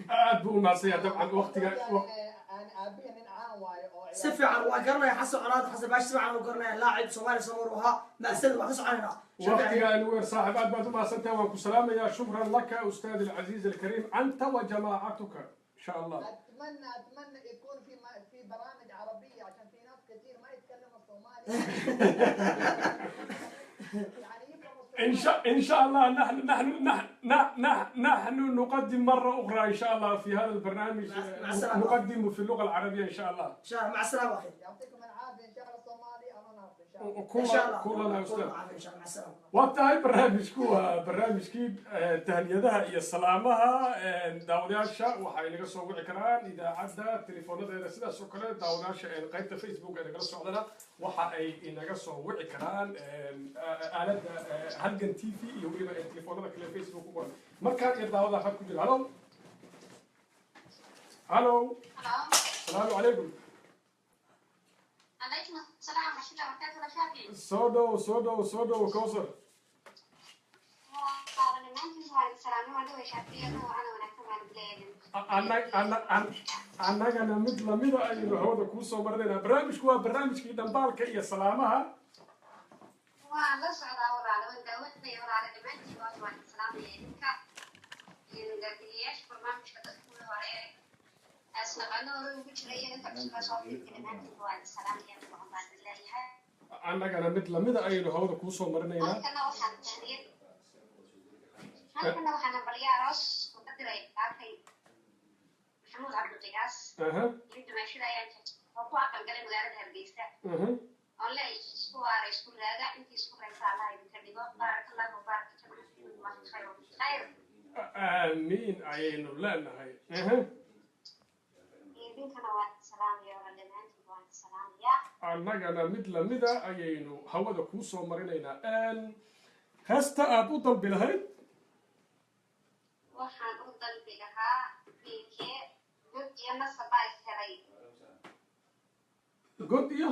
أدبو ما سيا طبعا وقتك. أنا أبي ننعان واي. سفع وقرنا يحسوا علاط حسب باش سمع وقرنا لاعب صومالي صوروها ما سلم وحسوا علينا. وقتك أنور صاحب أدبو ما سنت وانكو سلام يا شكرا لك أستاذ العزيز الكريم أنت وجماعتك إن شاء الله. أتمنى يكون في برامج عربية عشان في ناس كثير ما يتكلموا الصومالي. إن شاء الله نحن نقدم مرة أخرى إن شاء الله في هذا البرنامج نقدم في اللغة العربية إن شاء الله. إن شاء الله مع السلامة أخي. يعطيكم العافية إن شاء الله الصومالي أنا ناصر إن شاء الله. كلنا أستاذ. إن شاء الله مع السلامة. وقتها barnaamijkii tahniyadaha iyo salaamaha daawadayaasha waxay naga soo wici karaan idaacadda teleefoonadeeda sidaas oo kale daawadayaasha qaybta facebook ee nagala socdana waxa ay inaga soo wici karaan aaladda halgan t v iyo weliba telefoonada kale facebook ugu markaan iyo daawada xad ku jira halo salaamu calaykum أنا عليكم السلام ورحمة الله وبركاته يا شافعي. soo dhow kowsar annagana mid lamida ayaynu hawada kuu soo marinaynaa barnaamijku waa barnaamijkii dhambaalka iyo salaamaha waan la socdaa walaalo waan daawadnay walaalo dhammaantiin waan salaamaya idinka iyo gaadiyayaasha barnaamijka dadkii hore asnaqano hore ugu jiray inta cusubaa soo fiirtay dhammaantiin waan salaamaya waxaan baan leeyahay annagana mid lamida ayaynu hawada kuu soo marinaynaa halkana waxaan baryaa aroos ku diray arkay محمود عبد القياس يبدو ما شو يعني هو أقل قال مقالة هالبيسة والله يسكوا يسكوا هذا أنت يسكوا رسالة يبتدي بارك الله وبارك الله خير خير آمين عين لنا هاي يبين كنا وقت سلام يا ولد أنت وقت سلام يا annagana mid lamida ayaynu hawada kuu soo marinaynaa heesta aad u dalbi lahayd waxaan u dalbi lahaa biilkee god iyo nasabaa ishelay god iyo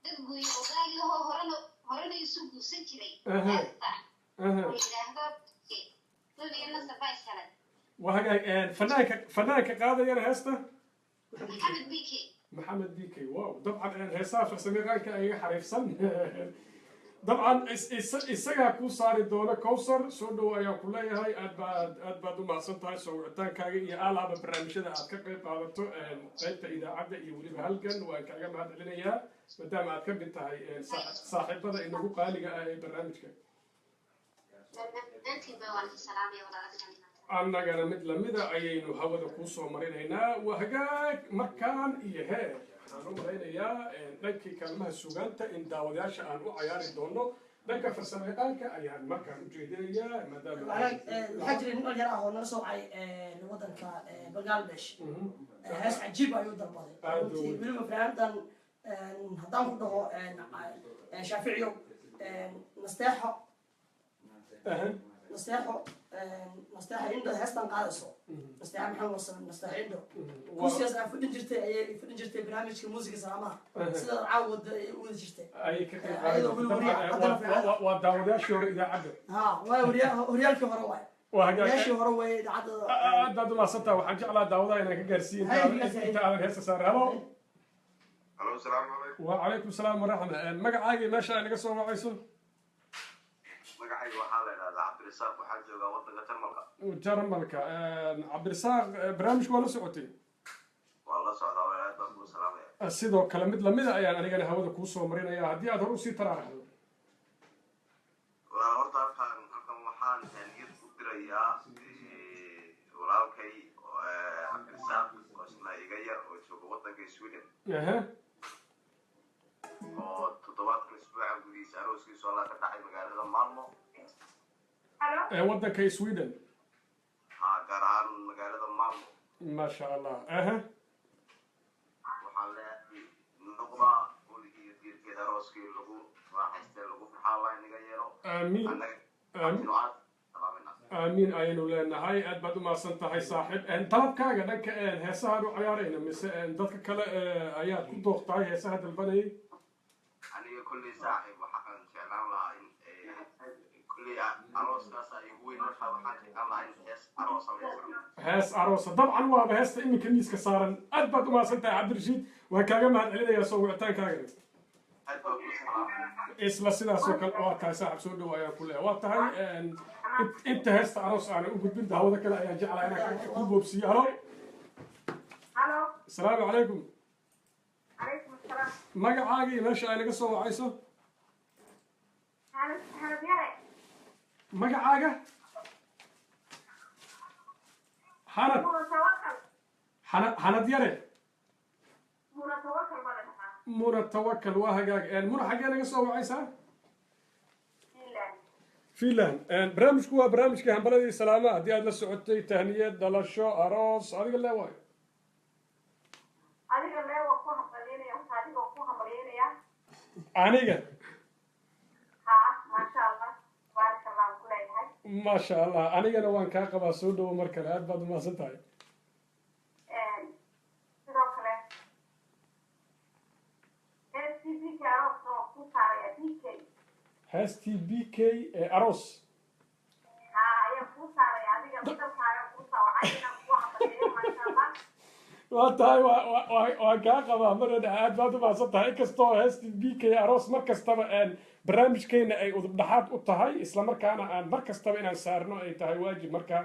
dad guuy ogaayahoo horena isu guursan jiray heesta oo yidhaahdo god iyo nasabaa ishelay waa hagaag fanaanka qaadayana heesta maxamed bike maxamed bike wow dabcan heesaha farsamayaqaanka ayaga xariifsan dabcan isagaa kuu saari doona kowsar soo dhow ayaan ku leeyahay aad baad u mahadsan tahay soo wicitaankaaga iyo alaaba barnaamijyada aad ka qayb qaadato qaybta idaacadda iyo weliba halgan waan kaaga mahad celinayaa maadaama aad ka mid tahay saaxiibada inagu qaaliga ah ee barnaamijka annagana mid lamida ayaynu hawada kuu soo marinaynaa waa hagaag markaan iyo heer waxaan u malaynayaa dhankii kaalmaha sugaanta in daawadayaasha aan u cayaari doono dhanka farsamayaqaanka ayaan markaan u jeedinayaa maadaama waxaa jira nin dhalinyaro ah oo nala soo wacay wadanka bangladesh hees cajiib ayuu dalbaday weliba fanaandan haddaan ku dhaho shaaficiyo nasteexo indho heestan qaadayso nasteexa maxamed wasan nasteexa indho kursigaas aa fadhin jirtay ayay fadhin jirtay barnaamijka muusiga salaamaha sidaad caawada ay u wada jirtay waa daawadayaashii hore idaacadda ha waa horyaalkii hore waay horyaalkii hore way idaacadda aad u mahadsantaha waxaan jeclaa daawadaha inaan ka gaarsiiyo inta aadan heesta saaray halo salaamu calaykum wacalaykum salaam waraxma magacaagii meesha ay naga soo wacayso magacayga waxaa la idhahdaa cabdirasaaq waxaan joogaa wadanka jarmalka cabdirasaaq barnaamijku waa la socotay waa la socdaa aad baan kuu salaamaya sidoo kale mid lamida ayaan anigana hawada kuu soo marinaya haddii aad hor usii taraaraxdo horta halkan waxaan niyad ku dirayaa walaalkay cabdirasaaq oo isna iga yar oo jooga wadanka sweden oo toddobaadkan isbuuca gudihiisa arooskiisu alla ka dhacay magaalada malmo wadanka sweden ha gaar ahaan magaalada malmo maasha allah waxaan leeyahay noqda weligii iyo diirkeeda arooskii lagu raaxaystay lagu farxaa allah inaga yeelo aamiin ayaynu leenahay aad baad u mahadsan tahay saaxiib dalabkaaga dhanka heesahaan u cayaarayna mise dadka kale ayaad ku dooqtahay heesaha dalbanayay aniga kolley saaxiib waxaan jeclaan lahaa in kolley arooskaas ay ugu weyn markaa waxaan jeclaan lahaa in hees aroosa dabcan waaba heesta iminka miiska saaran aad baad u mahadsan tahay cabdirashiid waan kaaga mahad celinayaa soo wicitaankaaga isla sidaasoo kale waa tahay saaxiib soo dhow ayaan ku leeyahay waa tahay inta heesta aroos aanay u gudbin daawada kale ayaan jeclaa inaan ku boobsiiyo halo asalaamu calaykum magacaagii meesha ay naga soo wacayso magacaaga xanad yare muna tawakal waa hagaag muna xaggee naga soo wacaysaa finland barnaamijku waa barnaamijkii hambaladii salaamaha haddii aad la socotay tahniyad dhalasho aroos adiga lee waayo aniga maasha allah anigana waan kaa qabaa soo dhowo mar kale aad baad umahadsan tahay heestii b k ee aroos waa tahay waa kaa qabaa marana aad baad u mahadsan tahay inkastoo heestii b k aroos mar kastaba barnaamijkeena ay udub dhaxaad u tahay islamarkaana aan mar kastaba inaan saarno ay tahay waajib marka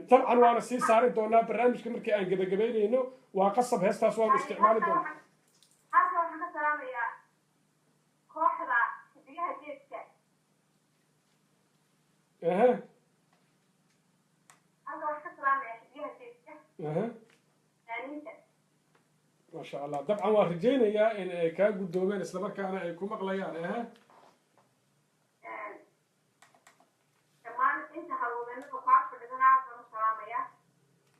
dabcan waana sii saari doonaa barnaamijka markii aan gebagabeynayno waa qasab heestaas waanu isticmaali doonaa ما شاء الله طبعا ورجينا يا إن كاجو دومين إسلامك أنا يكون مغليان كمان أنت هلومن وقعت في الجنة والسلامية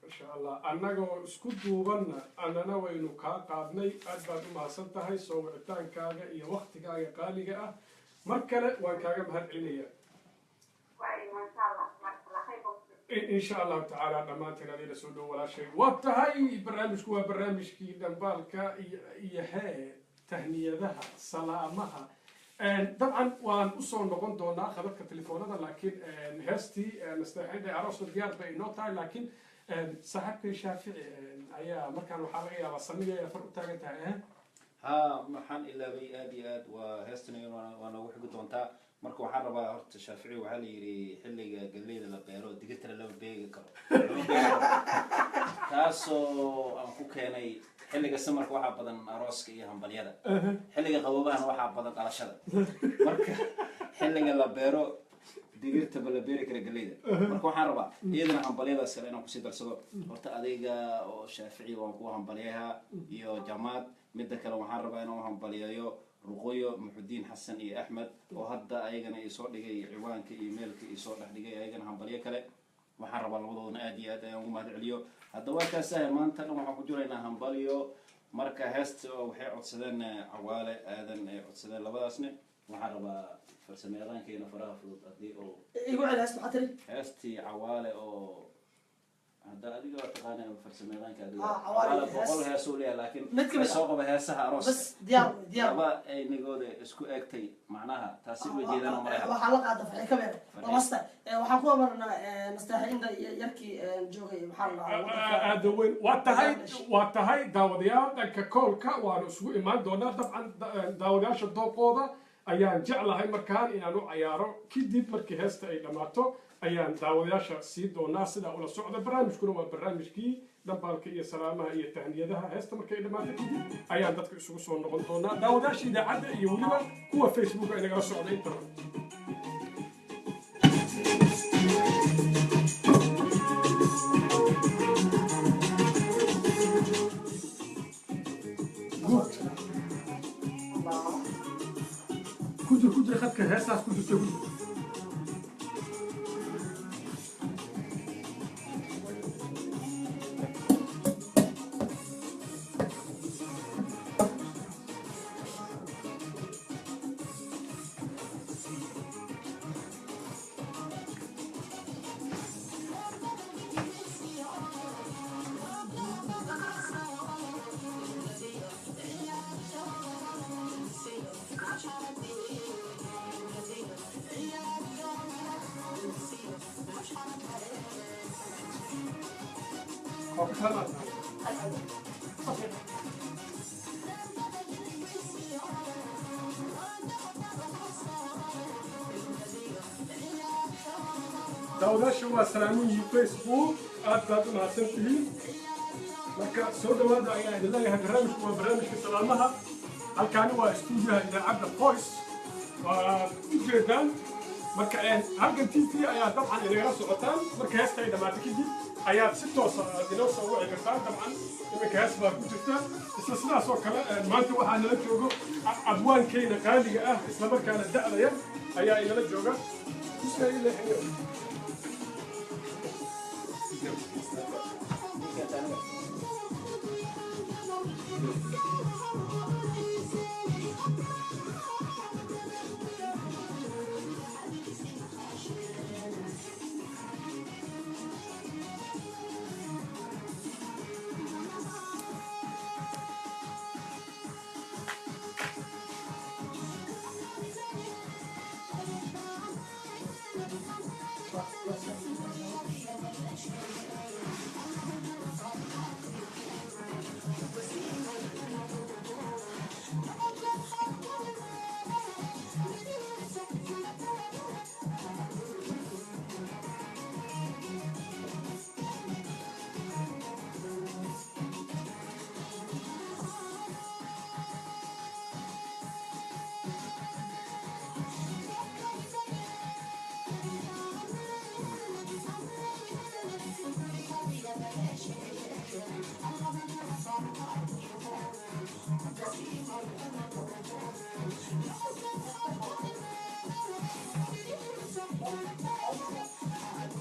ما شاء الله أنا جو سكوت دوبنا أنا وينو قادني أدبر ما صنت هاي سوعتان كاجا إيه وقت كاجا قالي جاء مركلة وكاجا بهالعليا وإن شاء الله إن شاء الله تعالى لما تنادي رسول ولا شيء وقتهاي برنامج هو برنامج كي دنبالك يهاي تهنية ذها سلامها طبعا وان أصلا نقول دونا خذت التليفونات لكن هستي نستعين عروس الديار بينوتها لكن صاحبك شافعي أيا مركان وحالي على صمية فرق تاجتها ها محن إلا بي آد وهستني وأنا وحق دونتا marka waxaan rabaa horta shaafici waxaa la yiri xilliga galeyda la beero digirta lama beegi karo taasoo aan ku keenay xilliga samarka waxaa badan arooska iyo hambalyada xilliga qabobahana waxaa badan dhalashada marka xilliga la beero digirta la beeri kara galeyda marka waxaan rabaa iyadana hambalyadaas kale inaan kusii darsado horta adiga oo shaafici waan ku hambalyaha iyo jamaad midda kale waxaan rabaa inaan hambalyayo رقية محدين حسن إيه أحمد وهذا أيجنا يصور لجي عوان كإيميل كيصور لجي أيجنا هم بريء كله وحرب الوضع نادي هذا يوم هذا اليوم هذا وقت سهل ما أنت لما حكوا لنا هم بريء مركز هست وحي عدسدان عوالة هذا عدسدان لباسنا وحرب فرسمي أذان كينا فراغ في الأدي أو يقول على هست حتري هستي عوالة أو هذا أدي قلت أنا فرسمي أذان كأدي عوالة بقول هي سوريا لكن السوق بها سها روس بس ديار ما أي نقول إسكو أكتي معناها تاسيب جيدا ومريها وحلقة دفعي كمان ومستا وحنكون مرنا نستحين يركي جوغي محل هذا وين واتهاي داوديا ككولكا وارسو إيمان دونا طبعا داودياش الدوقوضة أيان جعل هاي مكان إن أنو عيارو كديب مركي هستا أي لماتو أيان داودياش سيدو ناس دا ولا سعودة برامج كنوا برامج كي دنبالك إيه سلامها إيه تهنيدها هستا مركي لماتو كديب أيان دادك إسوكو سوون نغن دونا داودياش إذا عدا إيه وليبا كوا فيسبوك أي نغرا سعودة إنترنت كودر خدك هساس كودر تقول داوداش هو سلامي فيسبوك أدبر مع سنتين marka soo dhawaada ayaa idin leeyahay barnaamijku waa barnaamijka salaamaha halkaani waa stuudiyaha idaacadda voice waa ujeedaan marka halkan t v ayaa dabcan inagala socotaan marka heesta ay dhammaata kadib ayaad si toosa inoo soo wici kartaan dabcan iminka hees baa ku jirta isla sidaas oo kale maanta waxaa nala joogo adwaankeyna qaaliga ah isla markaana da'da yar ayaa inala jooga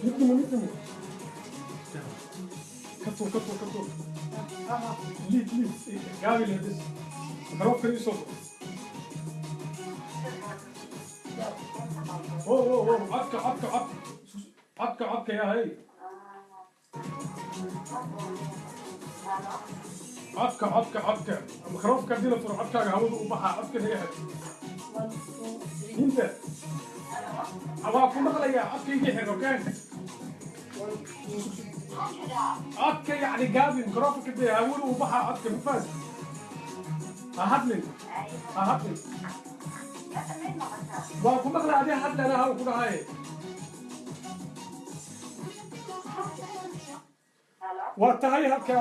نكمل كتور ليد قابل هدس مكروف كان يصوب اوه عبكة يا هاي عبكة مكروف كان دينا فرع عبكة هاود وبحا عبكة هي هاي انت أواكم مغلية عبكة يجي حلو اوكي عبكة يعني قابل مكروف كده هاود وبحا عبكة مفاز هاتلي واكم مغلية عدي هاتلي أنا هاو كده هاي واتهاي هكا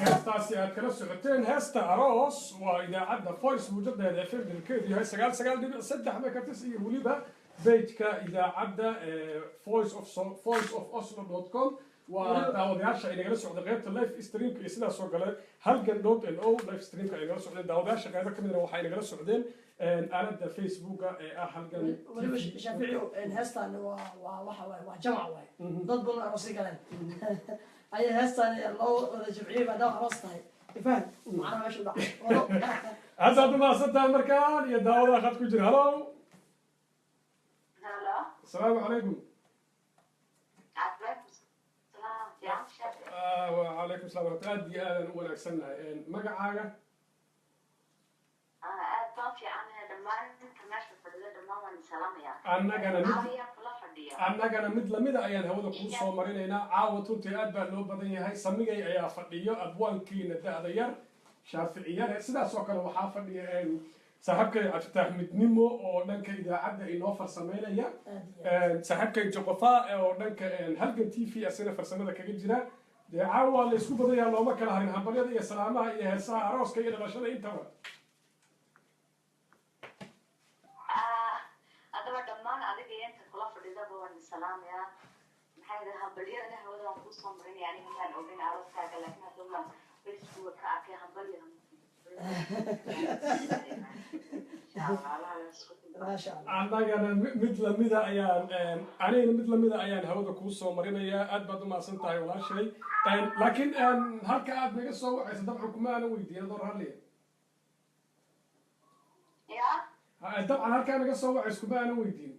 هستاسي هكا سعتين هستا أروس وإذا عدنا فويس موجودة هذا فيلم الكيدي هاي سجال دبي سدح ما كتسير وليبها بيتك إذا عدى voiceofoslo.com وداودياشا إني جالس على غيرت اللايف ستريم كيسنا سوقله هل جنوب إنه لايف ستريم كأني جالس على داودياشا قاعدة كمان روحي إني جالس على أنا ده فيسبوك هل جن ولو شافعي إن هستا إنه وجمع واي ضد بنا راسي كلام أي هستا الله شافعي بعد عرستها فاهم معنا ماشي ده هذا ما صدق المركان يا داود أخذ كجري هلو السلام عليكم وعليكم السلام ورحمة الله أدي أهلا ونكسنا مقعاقة annagana mid lamid ah ayaan hawada kuu soo marinaynaa caawa runtii aad baa loo badan yahay samigay ayaa fadhiyo abwaankiina da'da yar shaaficiyada sidaas oo kale waxaa fadhiya saaxiibkay cabdifitaax midnimo oo dhanka idaacadda inoo farsameynaya saaxiibkay joqofaa oo dhanka halgan t v asina farsamada kaga jira dee caawa la isku badan yahay looma kala harin hambalyada iyo salaamaha iyo heesaha arooska iyo dhalashada intaba السلام يا محمد هبلية أنا هو ده مقصود صمرين يعني هم هنقولين عروس كذا لكن هذول بيسوا كأكي هبلية annagana mid lamida ayaan hawada kuu soo marinayaa aad baad u mahadsan tahay walaashay laakiin halka aad naga soo wacayso dabcan kuma aanan weydiin adoo raalliya dabcan halkaa naga soo wacayso kuma aanan weydiin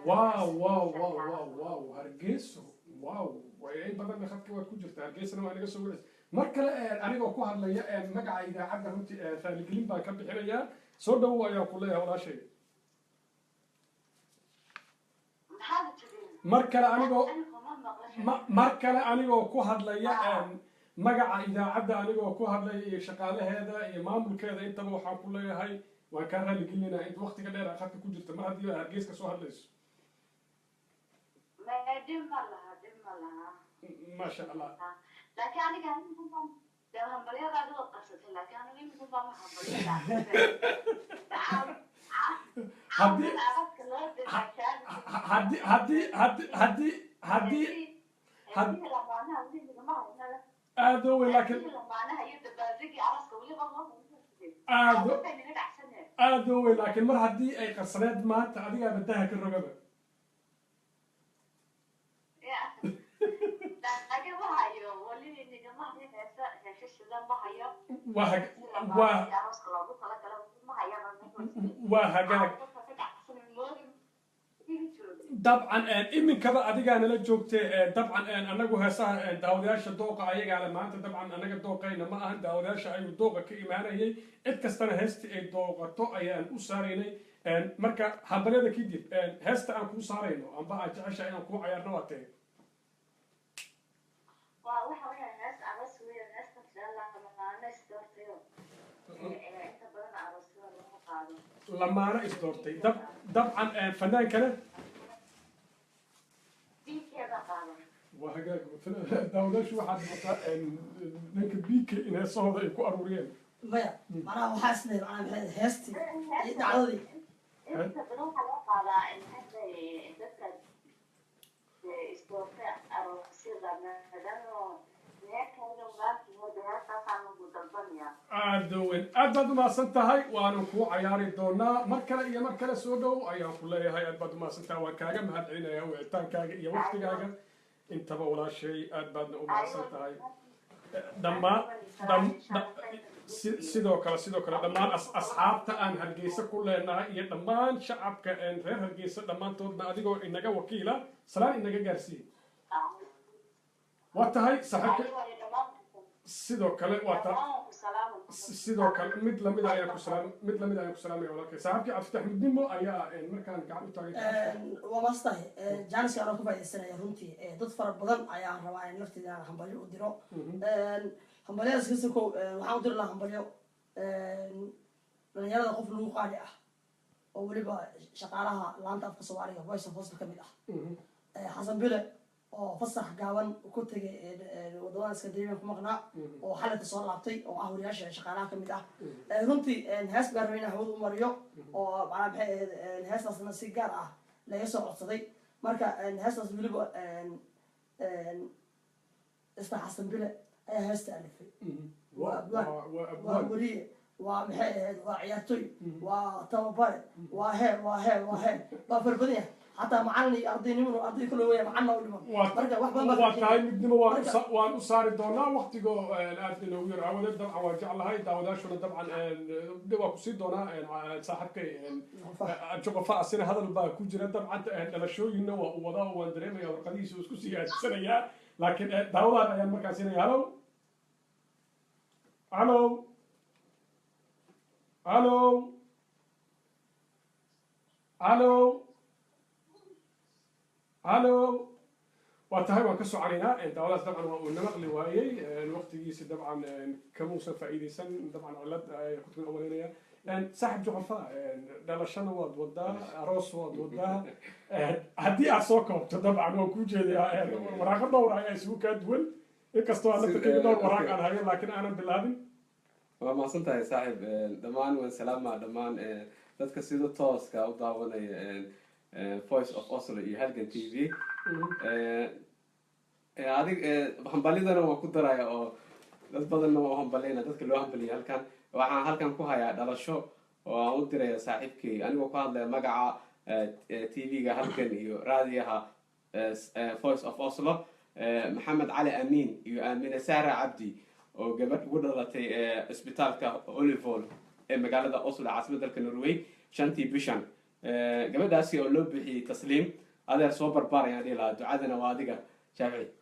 واو هرجيسو واو وين بدل ما خدك وقت كجرت هرجيسنا ما نجا سويس مركله أنا ku hadlaya magaca idaacadda runtii faaligelin baan ka bixinayaa soo dhawow ayaa ku leeyahay wala shay markale anigoo ku hadlaya magaca idaacadda anigoo ku hadlaya iyo shaqaalaheeda iyo maamulkeeda intaba waxaan ku leeyahay waan ka raali gelinaynaa inta waqtiga dheer aad khadka ku jirta mar haddii aad hargeyska soo hadlayso ما شاء الله لكن أنا كان يمكن ده همبلية بعد القصة لكن أنا يمكن بعمل همبلية هدي لكن aadowey laakiin mar haddii ay qarsaneed maanta adigaa badaha ka rogaba waa hagaag dabcan iminkaba adigaa nala joogtay dabcan anagu heesaha daawadayaasha dooqa ayagaale maanta dabcan anaga dooqayna ma ahan daawadayaasha ayuu dooqa ka imaanayay cid kastana heestii ay dooqato ayaan u saaraynay marka hambalyada kadib heesta aan kuu saarayno amba aad jeceshahay inaan kuu cayaarno waa tee lamaana isdoortay dabcan fanaankana وهجاك داوداش واحد نك بيك إن هالصهود يكون أروريان. ما أنا وحاسني أنا هستي يدعودي. أنت بروح على إن هذا استوفى أو سير لما هذا هيك هو cadowen aad baad umahadsan tahay waanu kuu cayaari doonaa mar kale iyo mar kale soo dhow ayaan ku leeyahay aad baad umahadsan tahay waan kaaga mahad celinayaa wicitaankaaga iyo waqtigaaga intaba walaashay aad baadna umahadsan tahay dhammaan sidoo kale dhammaan asxaabta aan hargeysa ku leenahay iyo dhammaan shacabka reer hargeysa dhammaantoodna adigoo inaga wakiila salaan inaga gaarsiiye waa tahay saaxiibka sidoo kale sidoo kale mid lamid ayaan ku salaamaya walaalkay saaxiibkii cabdifatax mudnimo ayaa markaan gacan u taagay waa maastahay jaaniska anoo ka faaidaysanaya runtii dad fara badan ayaan rabaa in lafteeda hambalyo u diro hambalyadaas kasta ko waxaan u diri lahaa hambalyo dhalinyarada qof lagu qaali ah oo weliba shaqaalaha laanta afka soomaaliga voice of hostel ka mid ah xasan bile oo fasax gaaban ku tegay wadamada Scandinavia ku maqnaa oo xalalka soo laabtay oo ah wariyaasha shaqaalaha kamid ah runtii hees gaar ah hawada u mariyo oo maxay heestaasna si gaar ah laga soo codsaday marka heestaas weliba isla xasan bile ayaa heesta alifay waa wariye waa maxay ahayd waa ciyaartoy waa tababare waa heer waa farbadan yahay حتى معلني أرضي نمر أرضي كله ويا معنا ولما مركب واحد ما وقتها مدنا وان صار دونا وقت جو الآن نوير عودة طبعا وجع الله هاي داودا شو طبعا دوا كسيد دونا صاحب كي أشوف فاصلة هذا البا كوجنا طبعا أنا شو ينو وضع واندريم يا ورقديس وسكسي السنة يا لكن داودا أيام مركزين هلو هلو هلو هلو هلو واتهاي وان كسو علينا داوداس طبعا ونمقلي وايي وقتيgiisa طبعا كموسى فايديسن طبعا علاد كنت من اولينيا صاحب جعفاء دلشنا واد ودا اروس واد ودا هدي اسوكو طبعا هو كوجيدي وراق دور اي سو كدول inkastoo aan dadka dowr waraaq aan hayo laakiin aanan bilaabin waa maasan tahay saaxiib dhamaan waan salaama dhamaan dadka sida tooska u daawanaya Voice of Oslo iyo Halgan TV adig hambalidana waa ku daraya oo dad badan oo hambaleyna dadka loo hambaliyo halkan waxaan halkan ku hayaa dhalasho oo aan u diray saaxiibkay anigoo ku hadlaya magaca TV-ga Halgan iyo raadiyaha Voice of Oslo Maxamed Cali Amiin iyo Aamina Sara Cabdi oo gabadh ugu dhalatay isbitaalka Olivol ee magaalada Oslo caasimadda dalka Norway shantii bishan gabadhaasi oo loo bixiyay tasliim adeer soo barbaarayaan dhihi lahaa ducadana waa adiga shaafici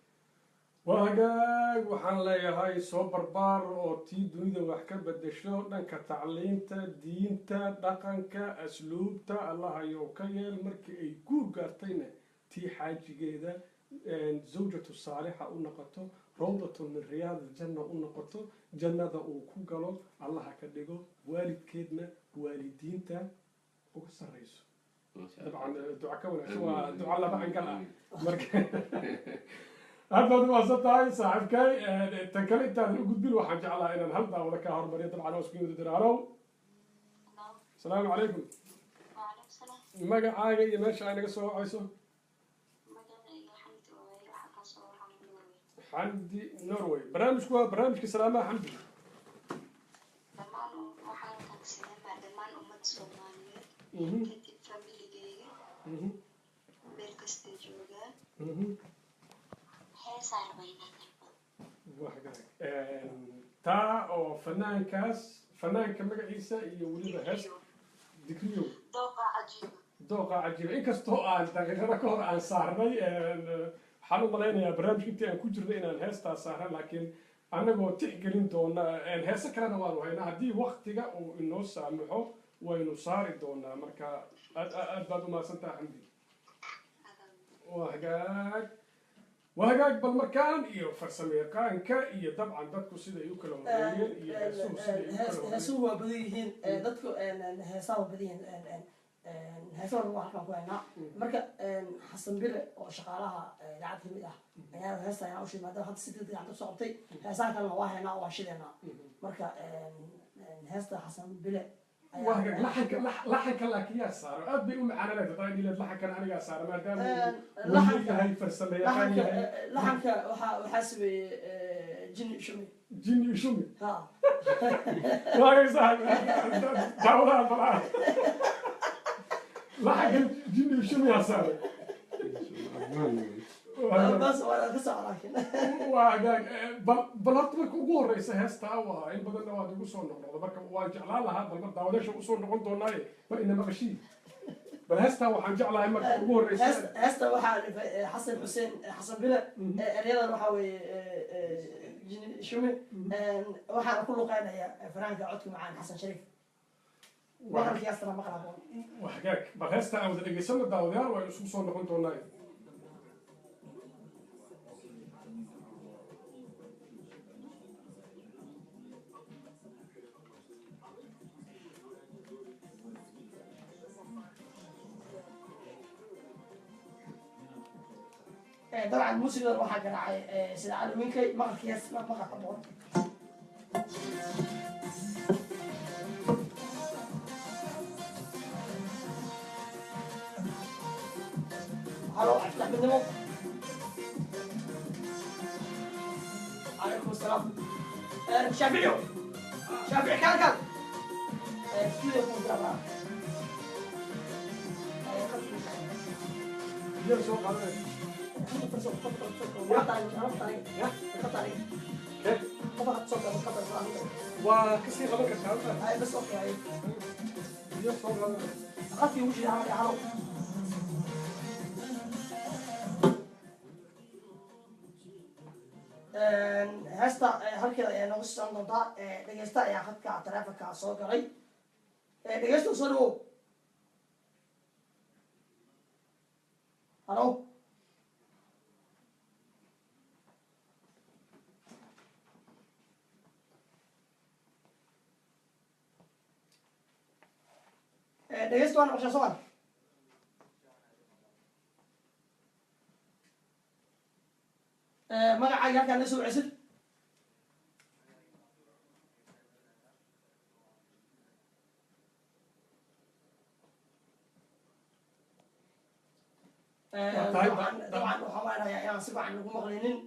wahagaag waxaan leeyahay soo barbaar oo tii dunida wax ka bedesho dhanka tacliinta diinta dhaqanka asluubta allah ayuu ka yeel markii ay guur gaartayna tii xaajigeeda zawjatu saalixa u noqoto rawdatu min riyaad aljanna u noqoto jannada uu ku galo allaha ka dhigo waalidkeedna waalidiinta uga sarreyso طبعا دعاء كونه شو دعاء الله بعن قلعه هذا ما صدق صاحبك تكلمت عن قد بالواحد جعلها إلى الهلبة ولا كهر مريض طبعا وسكين ودرارو السلام عليكم وعليكم السلام ما قاعد ماشي أنا قصوا عيسو حمدي نروي برنامج كوا برنامج كسلامة حمدي دمان وحنا كان سلامة دمان أمة الصومالية beerkasta joogaa heesaa taa oo fanaanka magaciisa iyo weliba hees dikriyo dooqa cajiiba inkastoo aan daqiiqada ka hor aan saarnay waxaan u malaynayaa barnaamijka intii aan ku jirnay inaan heestaa saarna laakiin annagoo tixgelin doona heese kalena waanu haynaa haddii waktiga uu inoo saamaxo waynu saari doonaa marka aad baad umahadsantaha xamdi وهجاج بالمكان iyo farsamayaqaanka iyo dabcan dadku sida ay u kala horeeyeen iyo heesuhu waa badan yihiin dadku heesaha waa badan yihiin heesaha waa halkan ku haynaa marka xasan bile oo shaqaalaha idaacad kamid ah ayaa heesta ayaa u sheegay maadaama hadda sidii gacanta soo qabtay heesaha kalena waa haynaa waa shideynaa marka heesta xasan bile لحنك لكن يا سارة أبي معنا لا تطيب لي لحنك أنا يا سارة ما دام هاي فرسلة لحنك وحاسب جني شمي ها واقع صاحب دعوة طلع لا حق الجن شو يا صاحب بس ولا قصة لكن bal horta marka ugu horeysa heesta waa in badanna waad igu soo noqnoqdo marka waan jeclaan lahaa bal mar daawadasha usoo noqon doonaaye ma ina maqashii bal heestaa waxaan jeclahay marka ugu horeysa heesta waxaa xasan xuseen xasan bile eryadan waxaa weeye shumi waxaana ku luqeynaya fanaanka codka macaan xasan shariif maqalkii heestana maqlaa waxgaag bal heestaa aan wada dhegeysano daawadayaal waan isugu soo noqon doonaaye طبعا موسيقى waxaa garaacay sida calawinkay maqalkiis maqal qaboon halo افتح بالنمو عليكم السلام شافعي كان كيف يكون طبعا يلا سوق هذا وكسي غلط كشافة هاي بس اوكي هاي يصور غلط اخذتي وجهي عملي عرب هستا halkeeda ayaa nagu socon doontaa dhegeysta ayaa khadka taleefanka soo galay dhegeysta soo dhawow halo dhegeysta waa naqshaa soo magacaaga halkaan na soo cesid طبعا waxaan waynayaa inaan si fiican lagu maqlinin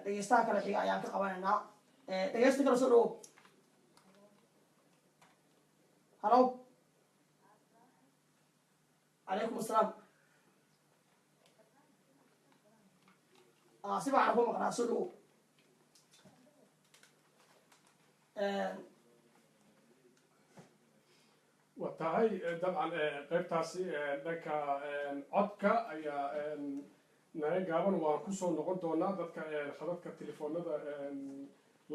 dhegeystaha kale xiga ayaan ka qabanaynaa dhegeysta kale soo dhawow halo عليكم السلام سبعة أبو مقنع سلو وتاهي طبعا قيبتاسي دنكا codka ayaa naga gaaban waan kusoo noqon doonaa dadka khadadka telefoonada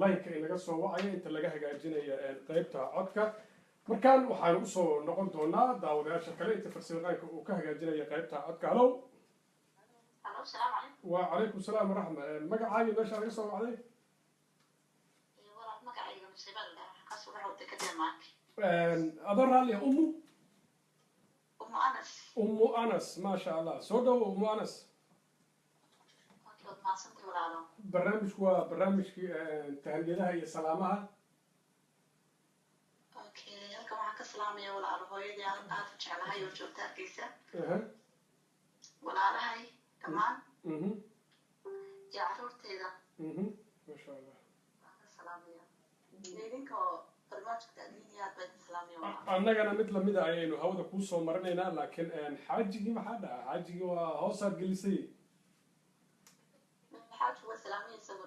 line-ka inaga soo wacaya inta laga hagaajinaya qaybta codka markaan waxaan usoo noqon doonaa daawadayaasha kale inta farsamaqaanka uu ka hagaajinaya qaybta codka halow وعليكم السلام ورحمة مقعاي باش على يسوع عليه والله مقعاي مصيبة قصو راح ودك معك أضر علي أم أنس أنس ما شاء الله سودو أم أنس ما صنت ولا على برنامج هو برنامج تهنيلها هي سلامها اوكي يلقى معك السلامية ولا على هويدي أنا أعرف على هاي وجوتها كيسة ولا على هاي كمان يا عرورتيدا ما شاء الله السلامية لينكو برنامج تأدينيات بيت السلامية annagana mid lamid ah ayaynu hawada kuu soo marinaynaa laakiin xaajigii maxaa dhaca xaajigii waa hoosaad gelisay حاج هو السلامية يسوي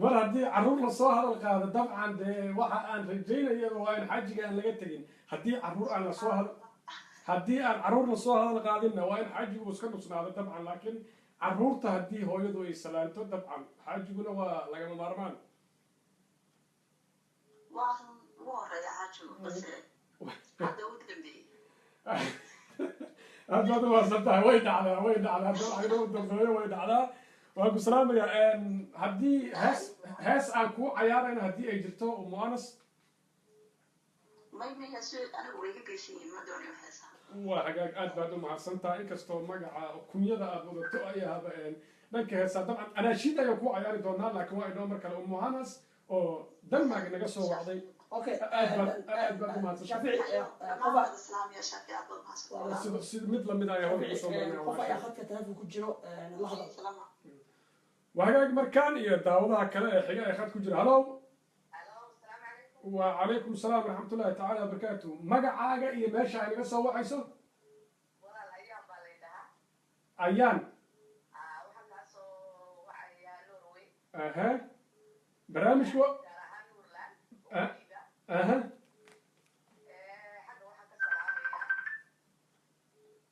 mar haddii carruur lasoo hadal qaado dabcan dee waxa aan rajaynaya waa in xaajiga aan laga tegin haddii carruur aan lasoo hadal haddii aan carruur lasoo hadal qaadinna waa in xaajigu iska dhusnaado dabcan laakiin carruurta haddii hooyadu ay salaanto dabcan xaajiguna waa lagama maarmaan وهرة يا حاج بس هذا ود جنبي هذا ما صدق وين على هذا الحين ودمبي وين على وأقول سلام يا هدي هس أكو عيارين هدي أجرته ومؤنس ما يسوي أنا وريك بيسي ما دوني وحسا وحقاق أد بعد ما حسنتها إنك استو مجا كمية أبغى تأيي هذا لك هسا طبعا أنا شيء ده يكون عياري دونا لكن وايد عمر كلام مؤنس أو دم معك نقصه وعدي اوكي أد بعد ما شافعي قفا السلام يا شافعي عبد سيد مثل من هاي هو قفا يا خدك تلفون كجرو لحظة وهاجاك مركان يا داوضها كلا حاجة أخذ كجرا هلو وعليكم السلام ورحمة الله تعالى وبركاته مجا عاجا يا ماشي يعني بس هو عيسو أيان أها برامج و أها أها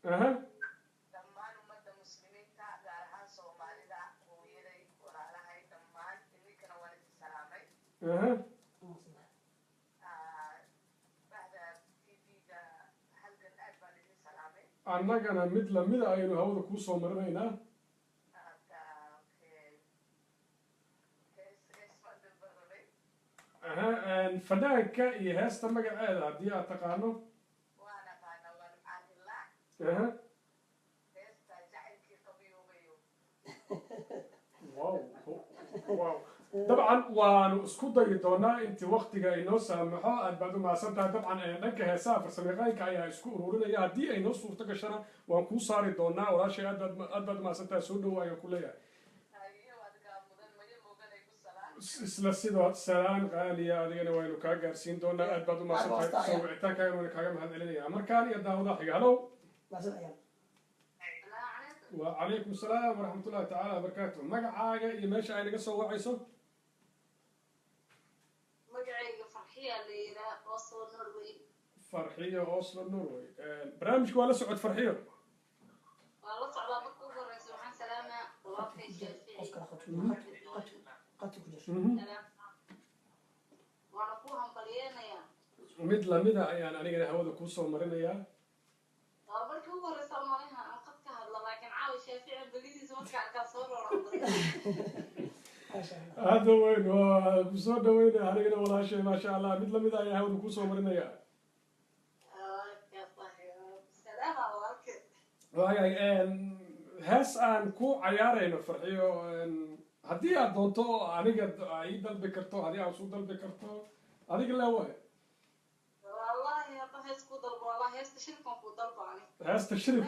أها annagana mid lamida ayaynu hawada kuu soo marinaynaa fanaanka iyo heesta magaceeda haddii aad taqaano dabcan waanu isku dayi doonaa intii waktiga inoo saamaxo aad baad u mahadsantahay dabcan dhanka heesaha farsamayaqaanka ayaa isku ururinaya haddii ay noo suurto gashana waan kuu saari doonaa walaashay aad baad u mahadsantahay soo dhowo ayaan ku leeyahay isla sidoo salaan qaaliya adigana waynu kaa gaarsiin doonaa aad baad u mahadsantahay soo wicitaankaagana waynu kaaga mahad celinaya markaan iyo daawadaha xiga halow وعليكم السلام ورحمة الله تعالى وبركاته مقعاقة إيه ماشي عيني قصة وعيسو مقعاقة فرحية اللي أوصل النروي فرحية أوصل النروي برامجك ولا سعود فرحية والله صعبة بكو فرس وحن سلامة ووافي الشافعي وانا كوها مقليانا يا مدلا يعني أنا قاعد هودا كوسو مرينا يا بركو فرس أمانيها هذا وين وصور وين هذا ولا شيء ما شاء الله مثل ماذا يا هود كوسو مرنا يا هاس أن كو عيارين فرحيو هدي أدونتو أنا عيد البكرتو هدي عصود البكرتو هذيك اللي هو والله يا هاس كو ضرب والله هاس تشرفكم كو ضرب عليه هاس تشرف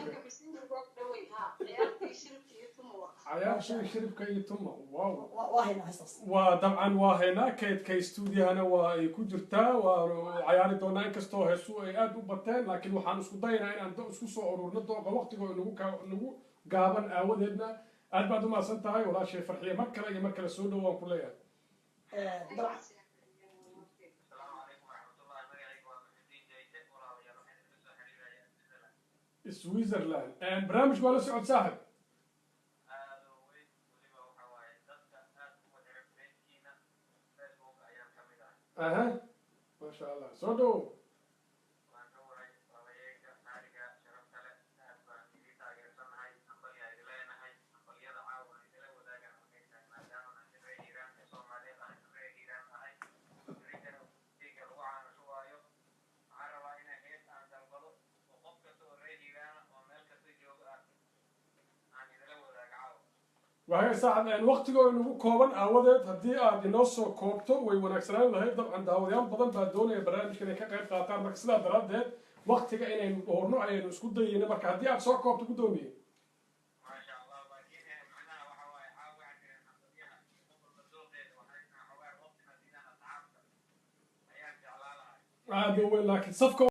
عيار شرب كي يتم واو واهنا حساس وطبعا واهنا كاستوديو أنا وكجرتا وعياري دونا كستو هسو أدو بتان لكن وحنا سوداينا أنا أنت سو صورنا دوقة وقت نجو قابن أودنا أدبا ما سنتهاي ولا شيء فرحية مكة يا مكة السود وكلها سويسرلاند برامج ولا سعود صاحب أها ما شاء الله صدو وهي ساعة الوقت جو إنه كوبن أودت هدي ديناصور كوبتو ويونكسران لهي طبعا داوديان بدن بدون برامج كنا كقيد قاطر مكسلا دراد وقت جو إنه هورنو عليه نسكت دينا مرك هدي أكسر كوبتو قدومي. ما شاء الله باقي معناها وحواي عاوي عندنا هذا وين لكن صفقة